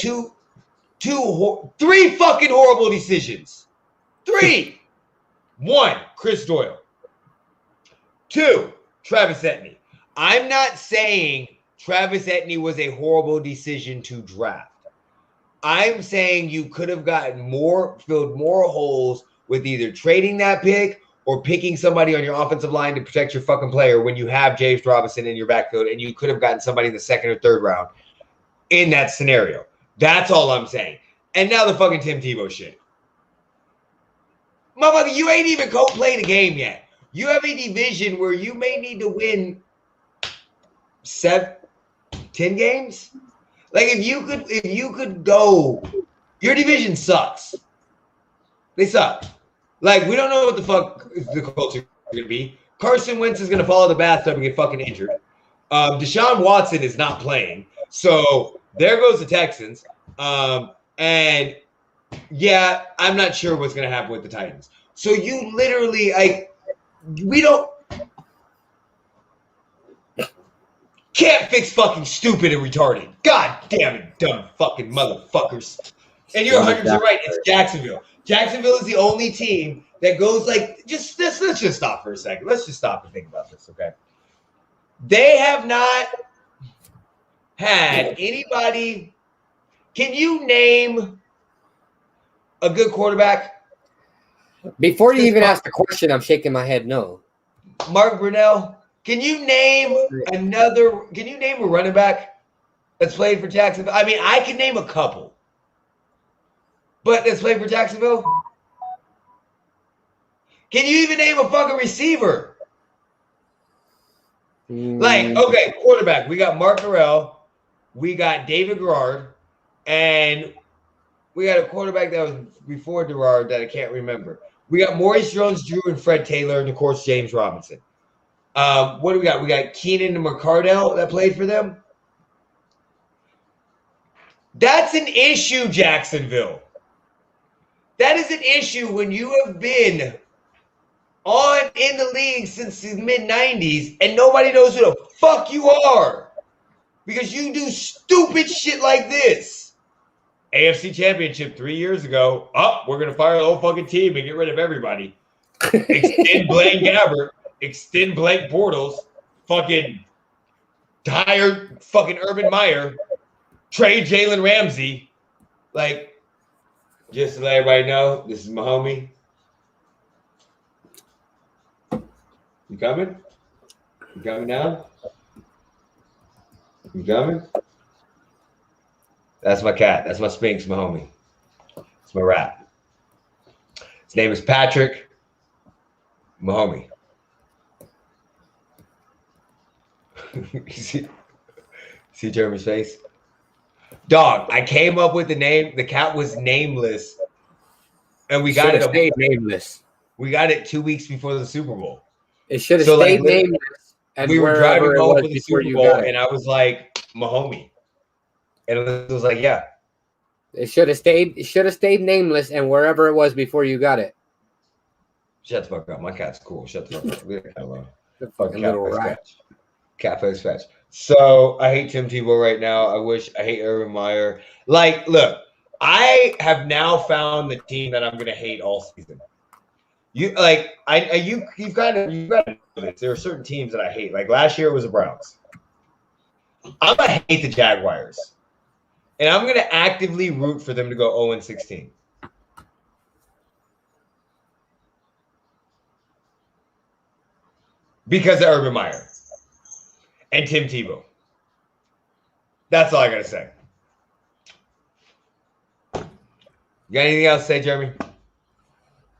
three fucking horrible decisions. 3. 1, Chris Doyle. 2, Travis Etienne. I'm not saying Travis Etienne was a horrible decision to draft. I'm saying you could have gotten filled more holes with either trading that pick or picking somebody on your offensive line to protect your fucking player when you have James Robinson in your backfield, and you could have gotten somebody in the 2nd or 3rd round in that scenario. That's all I'm saying. And now the fucking Tim Tebow shit. Motherfucker, you ain't even played a game yet. You have a division where you may need to win 10 games. Like if you could go, your division sucks. They suck. Like we don't know what the fuck the culture is gonna be. Carson Wentz is gonna fall in the bathtub and get fucking injured. Deshaun Watson is not playing, so there goes the Texans. And yeah, I'm not sure what's gonna happen with the Titans. So you literally can't fix fucking stupid and retarded. God damn it, dumb fucking motherfuckers. And you're 100% right. It's Jacksonville. Jacksonville is the only team that goes like, let's just stop for a second. Let's just stop and think about this, okay? They have not had anybody. Can you name a good quarterback? Before you even ask the question, I'm shaking my head no. Mark Brunell? Can you name a running back that's played for Jacksonville? I mean, I can name a couple. But that's played for Jacksonville? Can you even name a fucking receiver? Like, okay, quarterback. We got Mark Norell. We got David Garrard. And we got a quarterback that was before Garrard that I can't remember. We got Maurice Jones-Drew and Fred Taylor, and, of course, James Robinson. What do we got? We got Keenan and McCardell that played for them. That's an issue, Jacksonville. That is an issue when you have been in the league since the mid-90s and nobody knows who the fuck you are because you do stupid shit like this. AFC Championship 3 years ago. We're going to fire the whole fucking team and get rid of everybody. Extend Blaine Gabbert. Extend Blake Bortles, fucking hire fucking Urban Meyer, trade Jalen Ramsey. Like, just to let everybody know, this is my homie. You coming? You coming now? You coming? That's my cat. That's my Sphinx, my homie. It's my rat. His name is Patrick, my homie. see Jeremy's face? Dog, I came up with the name. The cat was nameless. And we got it nameless. We got it 2 weeks before the Super Bowl. It should have stayed nameless. And we were driving home for the Super Bowl, and I was like, my homie. And it was like, yeah. It should have stayed nameless, and wherever it was before you got it. Shut the fuck up. My cat's cool. Shut the fuck up. Leave the cat alone. The fucking little rat. Cat face fetch. So I hate Tim Tebow right now. I hate Urban Meyer. Like, look, I have now found the team that I'm going to hate all season. you've got to know this. There are certain teams that I hate. Like last year, it was the Browns. I'm gonna hate the Jaguars, and I'm gonna actively root for them to go 0-16 because of Urban Meyer and Tim Tebow. That's all I gotta say. You got anything else to say, Jeremy?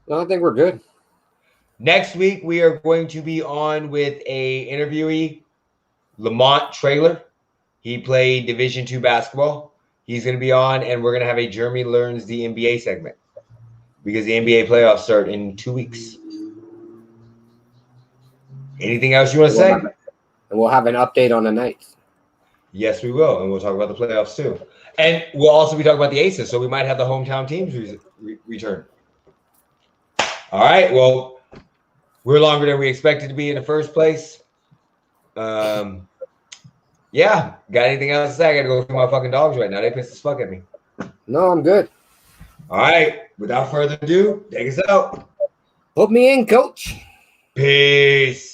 No, I think we're good. Next week, we are going to be on with a interviewee, Lamont Traylor. He played Division II basketball. He's going to be on, and we're going to have a Jeremy Learns the NBA segment because the NBA playoffs start in 2 weeks. Anything else you want to say? And we'll have an update on the Knights. Yes, we will, and we'll talk about the playoffs too. And we'll also be talking about the Aces, so we might have the hometown teams return. All right, well, we're longer than we expected to be in the first place. Yeah, got anything else to say? I got to go feed my fucking dogs right now. They pissed as fuck at me. No, I'm good. All right, without further ado, take us out. Put me in, coach. Peace.